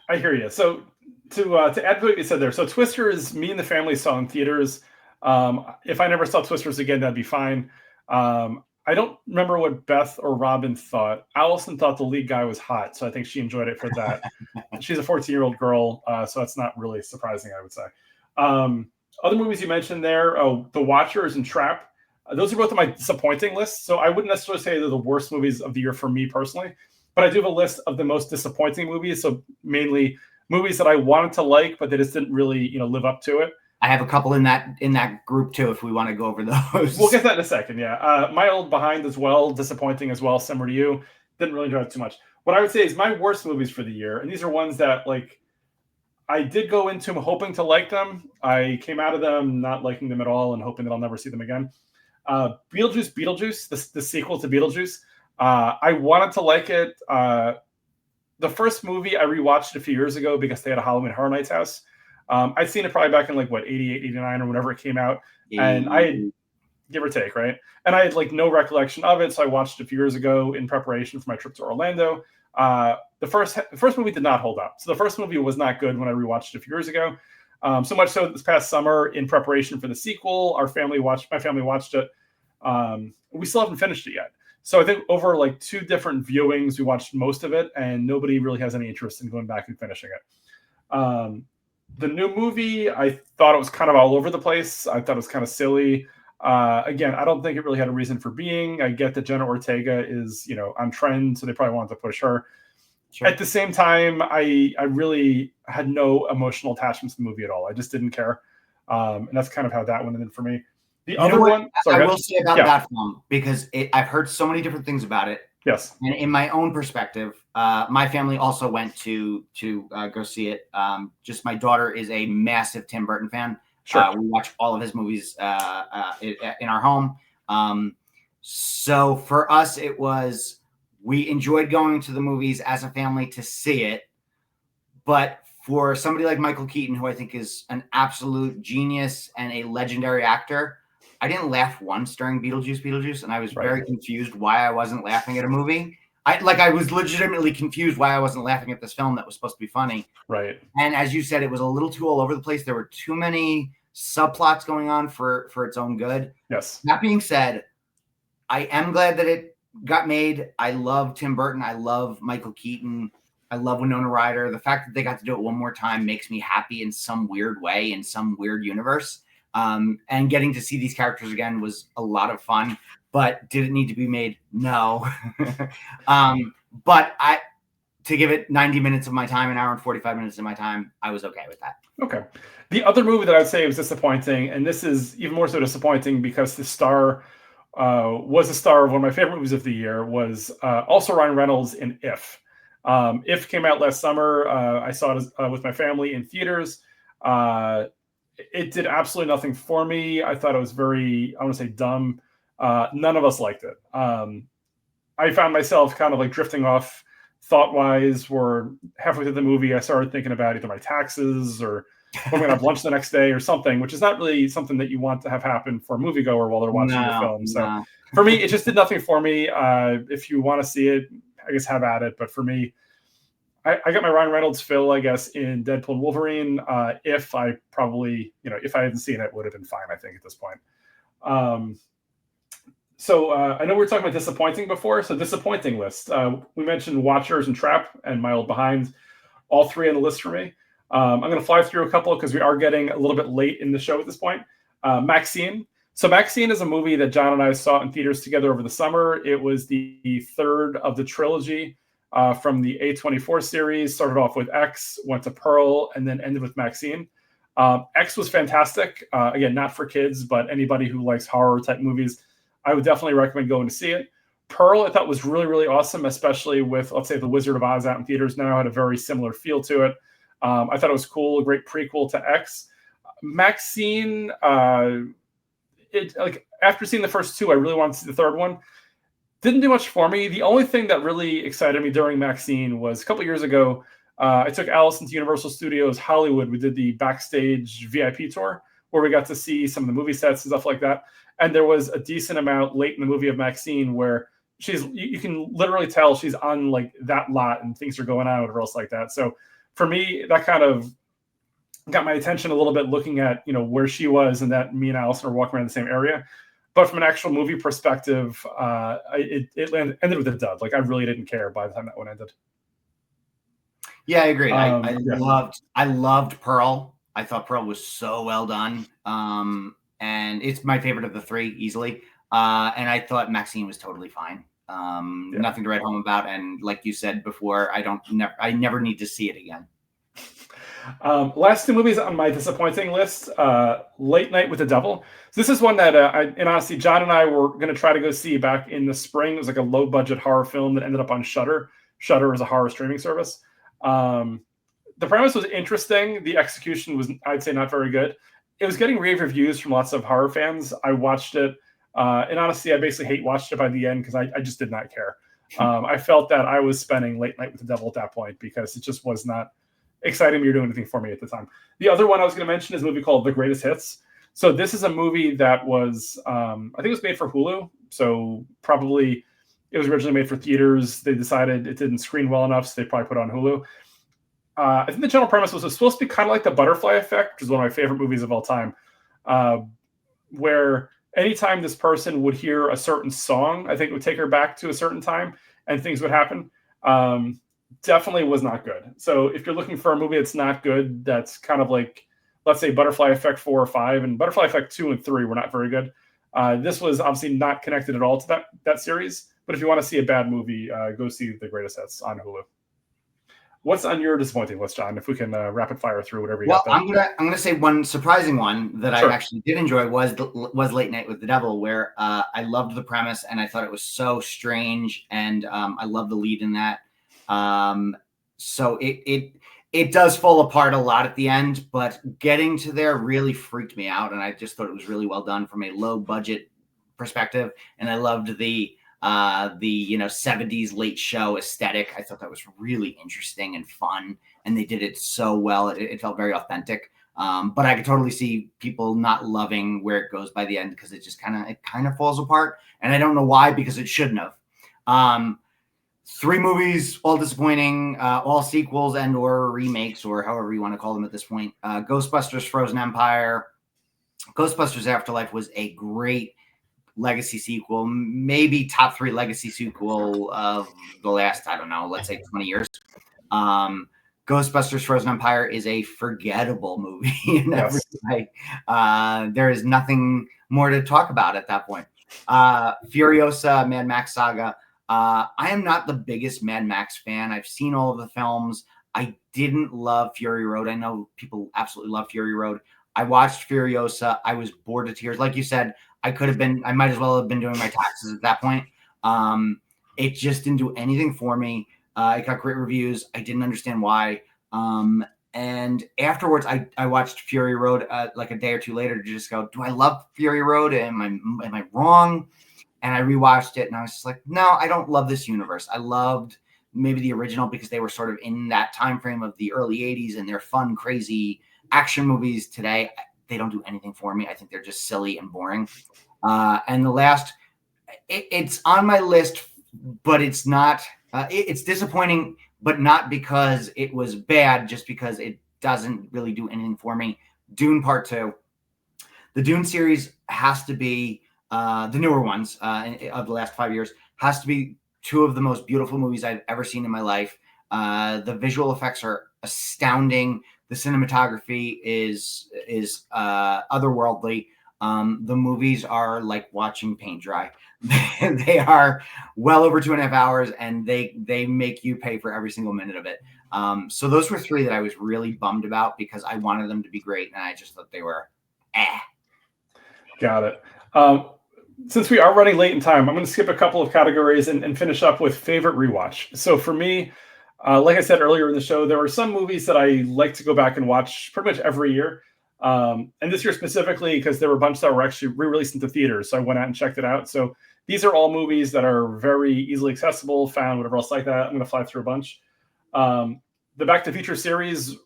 I hear you. So to add to what you said there, so Twisters, me and the family saw in theaters. If I never saw Twisters again, that'd be fine. I don't remember what Beth or Robin thought. Allison thought the lead guy was hot, so I think she enjoyed it for that. She's a 14-year-old girl, so that's not really surprising, I would say. Other movies you mentioned there, The Watchers and Trap, those are both on my disappointing list. So I wouldn't necessarily say they're the worst movies of the year for me personally, but I do have a list of the most disappointing movies. So mainly movies that I wanted to like, but they just didn't really, live up to it. I have a couple in that group too, if we want to go over those. We'll get that in a second. Yeah. My Old Behind as well, disappointing as well, similar to you. Didn't really enjoy it too much. What I would say is my worst movies for the year, and these are ones that I did go into them hoping to like them. I came out of them not liking them at all and hoping that I'll never see them again. Beetlejuice, the sequel to Beetlejuice. I wanted to like it. The first movie I rewatched a few years ago because they had a Halloween Horror Nights house. I'd seen it probably back in 88, 89 or whenever it came out. And I had, give or take, right? And I had no recollection of it. So I watched it a few years ago in preparation for my trip to Orlando. The first movie did not hold up. So the first movie was not good when I rewatched it a few years ago. So much so that this past summer, in preparation for the sequel, my family watched it. We still haven't finished it yet. So I think over 2 different viewings, we watched most of it, and nobody really has any interest in going back and finishing it. The new movie, I thought it was kind of all over the place. I thought it was kind of silly. Again, I don't think it really had a reason for being. I get that Jenna Ortega is, on trend, so they probably wanted to push her. Sure. At the same time, I really had no emotional attachment to the movie at all. I just didn't care. And that's kind of how that went in for me. The other one, I will say about that film, because I've heard so many different things about it. Yes. And in my own perspective, my family also went to go see it. Just my daughter is a massive Tim Burton fan. Sure. We watch all of his movies in our home. So for us, we enjoyed going to the movies as a family to see it. But for somebody like Michael Keaton, who I think is an absolute genius and a legendary actor, I didn't laugh once during Beetlejuice, and I was very confused why I wasn't laughing at a movie. I was legitimately confused why I wasn't laughing at this film that was supposed to be funny. Right. And as you said, it was a little too all over the place. There were too many subplots going on for its own good. Yes. That being said, I am glad that it got made. I love Tim Burton. I love Michael Keaton. I love Winona Ryder. The fact that they got to do it one more time makes me happy in some weird way, in some weird universe. And getting to see these characters again was a lot of fun. But did it need to be made? No. But to give it 90 minutes of my time, an hour and 45 minutes of my time, I was okay with that. Okay. The other movie that I would say was disappointing, and this is even more so disappointing because the star was the star of one of my favorite movies of the year. Was also Ryan Reynolds in If. If came out last summer. I saw it with my family in theaters. It did absolutely nothing for me. I thought it was very, I want to say, dumb. None of us liked it. I found myself kind of like drifting off thought wise. Where halfway through the movie, I started thinking about either my taxes or when I'm going to have lunch the next day or something, which is not really something that you want to have happen for a moviegoer while they're watching your No, film. So no. for me, it just did nothing for me. If you want to see it, I guess have at it. But for me, I got my Ryan Reynolds fill, I guess, in Deadpool and Wolverine. If I probably, if I hadn't seen it, would have been fine, I think, at this point. Um, so I know we were talking about disappointing before. So disappointing list. We mentioned Watchers and Trap and My Old Behind, all three on the list for me. I'm going to fly through a couple because we are getting a little bit late in the show at this point. Maxine. So Maxine is a movie that John and I saw in theaters together over the summer. It was the third of the trilogy from the A24 series. Started off with X, went to Pearl, and then ended with Maxine. X was fantastic. Again, not for kids, but anybody who likes horror type movies, I would definitely recommend going to see it. Pearl, I thought was really, really awesome, especially with, let's say, The Wizard of Oz out in theaters now, had a very similar feel to it. I thought it was cool, a great prequel to X. Maxine, after seeing the first two, I really wanted to see the third one. Didn't do much for me. The only thing that really excited me during Maxine was a couple years ago, I took Allison to Universal Studios Hollywood. We did the backstage VIP tour where we got to see some of the movie sets and stuff like that. And there was a decent amount late in the movie of Maxine where you can literally tell she's on like that lot and things are going on or else like that. So for me, that kind of got my attention a little bit, looking at where she was and that me and Allison are walking around the same area. But from an actual movie perspective, it ended with a dud. Like I really didn't care by the time that one ended. Yeah, I agree. Yeah. I loved Pearl. I thought Pearl was so well done. And it's my favorite of the three easily. And I thought Maxine was totally fine. Yeah. Nothing to write home about. And like you said before, I never need to see it again. Last two movies on my disappointing list: Late Night with the Devil. So this is one that, and honestly, John and I were going to try to go see back in the spring. It was like a low budget horror film that ended up on Shudder. Shudder is a horror streaming service. The premise was interesting. The execution was, I'd say, not very good. It was getting rave reviews from lots of horror fans. I watched it, and honestly, I basically hate watched it by the end because I just did not care. I felt that I was spending Late Night with the Devil at that point because it just was not exciting me or doing anything for me at the time. The other one I was going to mention is a movie called The Greatest Hits. So this is a movie that was, I think it was made for Hulu. So probably it was originally made for theaters. They decided it didn't screen well enough, so they probably put it on Hulu. I think the general premise was supposed to be kind of like The Butterfly Effect, which is one of my favorite movies of all time, where anytime this person would hear a certain song, I think it would take her back to a certain time and things would happen. Definitely was not good. So if you're looking for a movie that's not good, that's kind of like, let's say, Butterfly Effect 4 or 5, and Butterfly Effect 2 and 3 were not very good. This was obviously not connected at all to that series. But if you want to see a bad movie, go see The Greatest Hits on Hulu. What's on your disappointing list, John? If we can rapid fire through whatever you got there. I'm gonna say one surprising one that I actually did enjoy was Late Night with the Devil, where I loved the premise and I thought it was so strange, and I love the lead in that. So it does fall apart a lot at the end, but getting to there really freaked me out, and I just thought it was really well done from a low budget perspective, and I loved the 70s late show aesthetic. I thought that was really interesting and fun, and they did it so well. It felt very authentic. But I could totally see people not loving where it goes by the end because it kind of falls apart, and I don't know why, because it shouldn't have. 3 movies, all disappointing, all sequels and or remakes, or however you want to call them at this point. Ghostbusters Frozen Empire. Ghostbusters Afterlife was a great legacy sequel, maybe top 3 legacy sequel of the last, I don't know, let's say 20 years. Ghostbusters Frozen Empire is a forgettable movie in every way. There is nothing more to talk about at that point. Furiosa, Mad Max Saga. I am not the biggest Mad Max fan. I've seen all of the films. I didn't love Fury Road. I know people absolutely love Fury Road. I watched Furiosa. I was bored to tears. Like you said, I might as well have been doing my taxes at that point. It just didn't do anything for me. It got great reviews. I didn't understand why. And afterwards, I watched Fury Road like a day or two later to just go, do I love Fury Road? Am I wrong? And I rewatched it and I was just like, no, I don't love this universe. I loved maybe the original because they were sort of in that time frame of the early 80s and they're fun, crazy action movies today. They don't do anything for me. I think they're just silly and boring. And the last, it's on my list, but it's not, it's disappointing, but not because it was bad, just because it doesn't really do anything for me. Dune Part 2. The Dune series has to be, the newer ones of the last 5 years, has to be two of the most beautiful movies I've ever seen in my life. The visual effects are astounding. The cinematography is otherworldly. The movies are like watching paint dry. They are well over 2.5 hours, and they make you pay for every single minute of it. So those were three that I was really bummed about because I wanted them to be great, and I just thought they were Got it. Since we are running late in time, I'm going to skip a couple of categories and finish up with favorite rewatch. So for me, like I said earlier in the show, there are some movies that I like to go back and watch pretty much every year. And this year specifically, because there were a bunch that were actually re-released into theaters. So I went out and checked it out. So these are all movies that are very easily accessible, found, whatever else like that. I'm going to fly through a bunch. The Back to the Future series,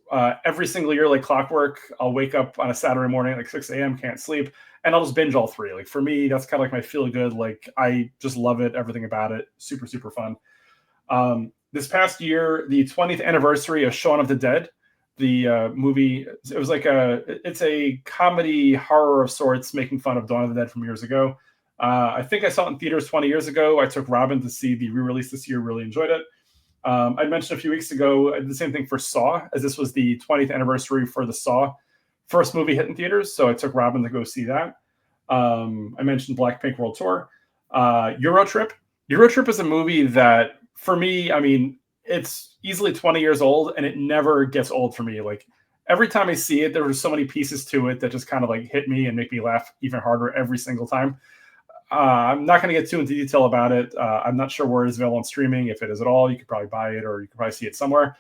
every single year, like clockwork, I'll wake up on a Saturday morning, like 6 a.m., can't sleep, and I'll just binge all three. Like for me, that's kind of like my feel good. Like I just love it, everything about it. Super, super fun. This past year, the 20th anniversary of Shaun of the Dead, the movie, it was like it's a comedy horror of sorts, making fun of Dawn of the Dead from years ago. I think I saw it in theaters 20 years ago. I took Robin to see the re-release this year, really enjoyed it. I mentioned a few weeks ago, I did the same thing for Saw, as this was the 20th anniversary for the Saw first movie hit in theaters. So I took Robin to go see that. I mentioned Blackpink World Tour. Euro Trip. Euro Trip is a movie that, for me, I mean, it's easily 20 years old and it never gets old for me. Like every time I see it, there were so many pieces to it that just kind of like hit me and make me laugh even harder every single time. I'm not going to get too into detail about it. I'm not sure where it is available on streaming. If it is at all, you could probably buy it or you could probably see it somewhere.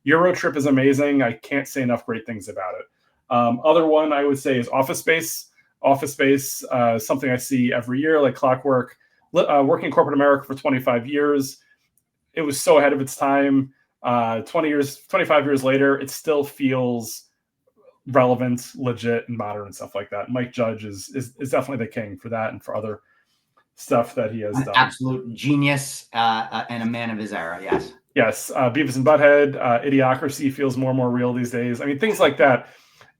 Euro Trip is amazing. I can't say enough great things about it. Other one I would say is Office Space. Office Space, something I see every year, like clockwork. Working in corporate America for 25 years. It was so ahead of its time. 25 years later, it still feels relevant, legit, and modern and stuff like that. Mike Judge is definitely the king for that and for other stuff that he has done. Absolute genius and a man of his era. Yes. Yes. Beavis and Butthead, Idiocracy feels more and more real these days. I mean, things like that.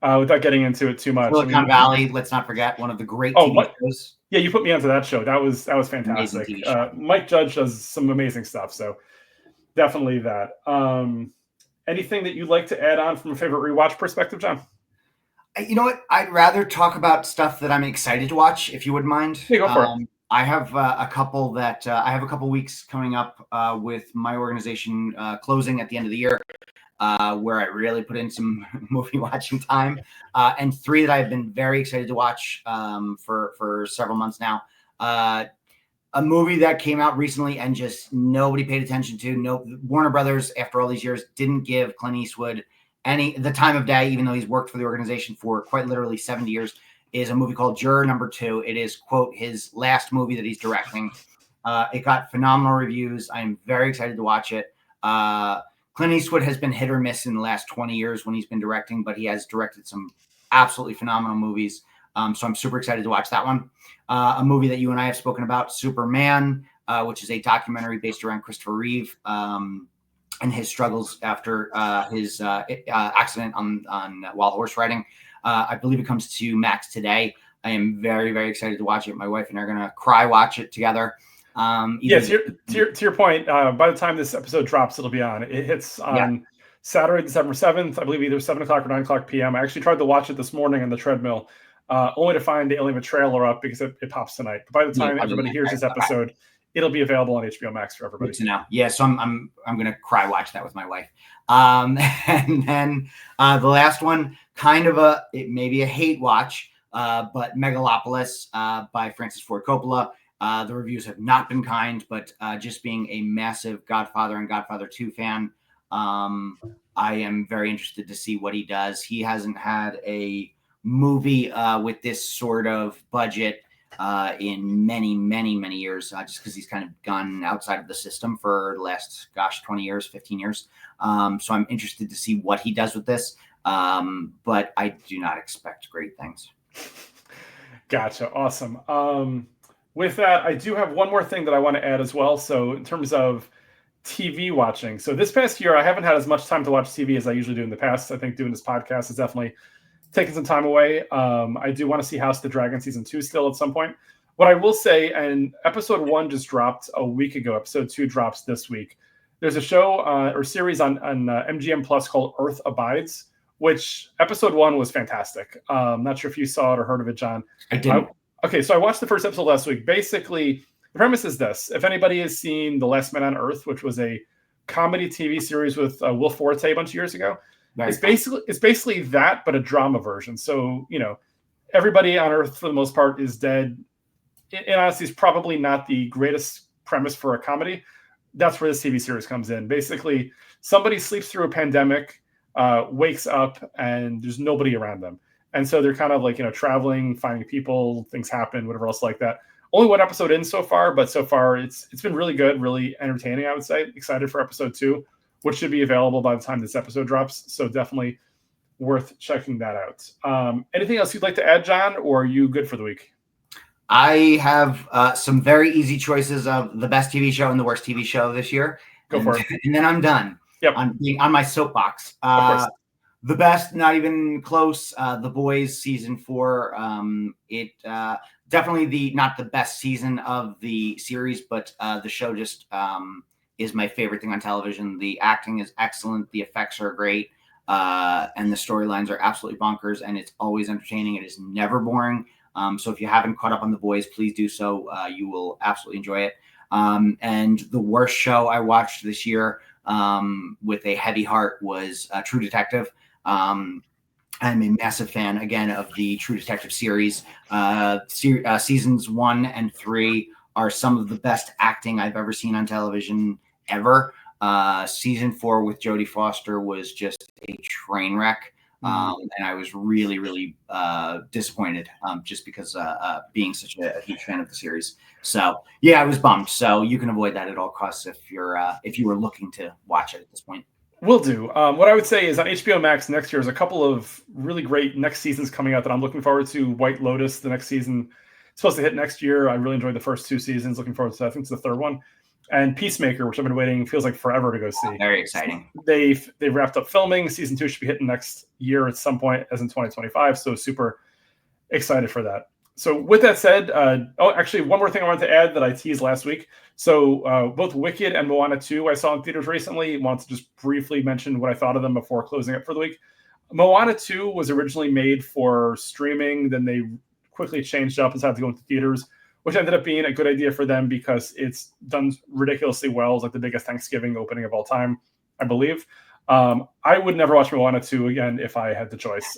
Without getting into it too much. Silicon Valley, let's not forget, one of the great TV shows. Yeah, you put me onto that show. That was fantastic. Mike Judge does some amazing stuff. So definitely that. Anything that you'd like to add on from a favorite rewatch perspective, John? You know what? I'd rather talk about stuff that I'm excited to watch, if you wouldn't mind. Yeah, go for it. I have a couple that I have a couple weeks coming up with my organization closing at the end of the year, where I really put in some movie watching time, and three that I've been very excited to watch for several months now. A movie that came out recently and just nobody paid attention to. No, Warner Brothers, after all these years, didn't give Clint Eastwood the time of day, even though he's worked for the organization for quite literally 70 years, is a movie called Juror Number 2. It is, quote, his last movie that he's directing. It got phenomenal reviews. I'm very excited to watch it. Clint Eastwood has been hit or miss in the last 20 years when he's been directing, but he has directed some absolutely phenomenal movies. So I'm super excited to watch that one. A movie that you and I have spoken about, Superman, which is a documentary based around Christopher Reeve and his struggles after his accident on while horse riding. I believe it comes to Max today. I am very, very excited to watch it. My wife and I are going to cry watch it together. Yes, to your point, by the time this episode drops, it'll be on. It hits on Saturday, December 7th, I believe either 7 o'clock or 9 o'clock p.m. I actually tried to watch it this morning on the treadmill, only to find they only have a trailer up because it pops tonight. But by the time everybody hears this episode, it'll be available on HBO Max for everybody. Good to know. Yeah, so I'm gonna cry watch that with my wife. And then the last one, kind of it may be a hate watch, but Megalopolis by Francis Ford Coppola. The reviews have not been kind, but just being a massive Godfather and Godfather 2 fan, I am very interested to see what he does. He hasn't had a movie with this sort of budget in many, many, many years, just because he's kind of gone outside of the system for the last, 20 years, 15 years. So I'm interested to see what he does with this, but I do not expect great things. Gotcha. Awesome. With that, I do have one more thing that I want to add as well. So in terms of TV watching, so this past year, I haven't had as much time to watch TV as I usually do in the past. I think doing this podcast has definitely taken some time away. I do want to see House of the Dragon season 2 still at some point. What I will say, and episode 1 just dropped a week ago. Episode 2 drops this week. There's a show or series on MGM Plus called Earth Abides, which episode 1 was fantastic. Not sure if you saw it or heard of it, John. I didn't. Okay, so I watched the first episode last week. Basically, the premise is this. If anybody has seen The Last Man on Earth, which was a comedy TV series with Will Forte a bunch of years ago, it's basically that, but a drama version. So, everybody on Earth, for the most part, is dead. And honestly, it's probably not the greatest premise for a comedy. That's where this TV series comes in. Basically, somebody sleeps through a pandemic, wakes up, and there's nobody around them. And so they're kind of like, traveling, finding people, things happen, whatever else like that. Only one episode in so far, but so far it's been really good, really entertaining, I would say. Excited for episode 2, which should be available by the time this episode drops. So definitely worth checking that out. Anything else you'd like to add, John, or are you good for the week? I have some very easy choices of the best TV show and the worst TV show this year. Go for it. And then I'm done. Yep. On my soapbox. The best, not even close. The Boys season 4. It definitely not the best season of the series, but the show just is my favorite thing on television. The acting is excellent. The effects are great. And the storylines are absolutely bonkers, and it's always entertaining. It is never boring. So if you haven't caught up on The Boys, please do so. You will absolutely enjoy it. And the worst show I watched this year with a heavy heart was True Detective. I'm a massive fan, again, of the True Detective series. Seasons 1 and 3 are some of the best acting I've ever seen on television ever. Season 4 with Jodie Foster was just a train wreck. And I was really, really disappointed just because being such a huge fan of the series. So, yeah, I was bummed. So you can avoid that at all costs if you were looking to watch it at this point. Will do. What I would say is on HBO Max next year is a couple of really great next seasons coming out that I'm looking forward to. White Lotus, the next season, supposed to hit next year. I really enjoyed the first 2 seasons. Looking forward to, I think it's the third one. And Peacemaker, which I've been waiting, feels like forever to go see. Very exciting. They've wrapped up filming. Season 2 should be hitting next year at some point, as in 2025. So super excited for that. So with that said, actually, one more thing I wanted to add that I teased last week. So both Wicked and Moana 2 I saw in theaters recently. Wanted to just briefly mention what I thought of them before closing up for the week. Moana 2 was originally made for streaming. Then they quickly changed up and decided to go into theaters, which ended up being a good idea for them because it's done ridiculously well. It's like the biggest Thanksgiving opening of all time, I believe. I would never watch Moana 2 again if I had the choice.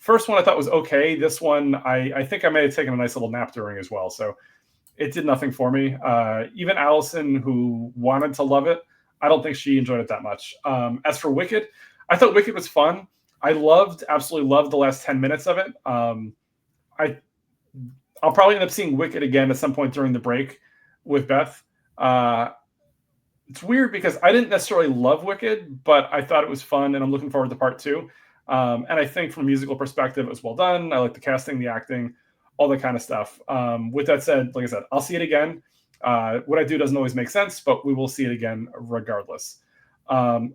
First one I thought was okay. This one, I think I may have taken a nice little nap during as well. So it did nothing for me. Even Allison, who wanted to love it, I don't think she enjoyed it that much. As for Wicked, I thought Wicked was fun. I absolutely loved the last 10 minutes of it. I'll probably end up seeing Wicked again at some point during the break with Beth. It's weird because I didn't necessarily love Wicked, but I thought it was fun, and I'm looking forward to part 2. And I think from a musical perspective, it was well done. I like the casting, the acting, all that kind of stuff. With that said, like I said, I'll see it again. What I do doesn't always make sense, but we will see it again regardless.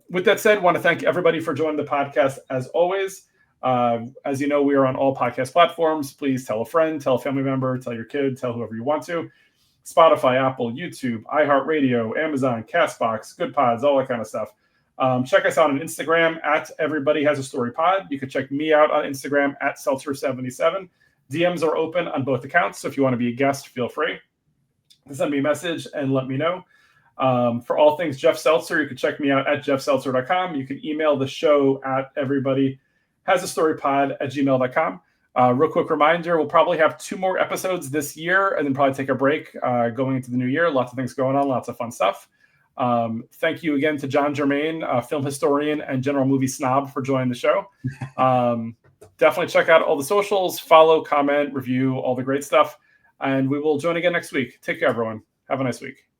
With that said, I want to thank everybody for joining the podcast as always. As you know, we are on all podcast platforms. Please tell a friend, tell a family member, tell your kid, tell whoever you want to. Spotify, Apple, YouTube, iHeartRadio, Amazon, Castbox, Good Pods, all that kind of stuff. Check us out on Instagram at Everybody Has a Story Pod. You can check me out on Instagram at Seltzer77. DMs are open on both accounts, so if you want to be a guest, feel free. to send me a message and let me know. For all things Jeff Seltzer, you can check me out at jeffseltzer.com. You can email the show at everybodyhasastorypod@gmail.com. Real quick reminder, we'll probably have 2 more episodes this year and then probably take a break going into the new year. Lots of things going on, lots of fun stuff. Thank you again to John Germain, film historian and general movie snob, for joining the show. Definitely check out all the socials, follow, comment, review, all the great stuff. And we will join again next week. Take care, everyone. Have a nice week.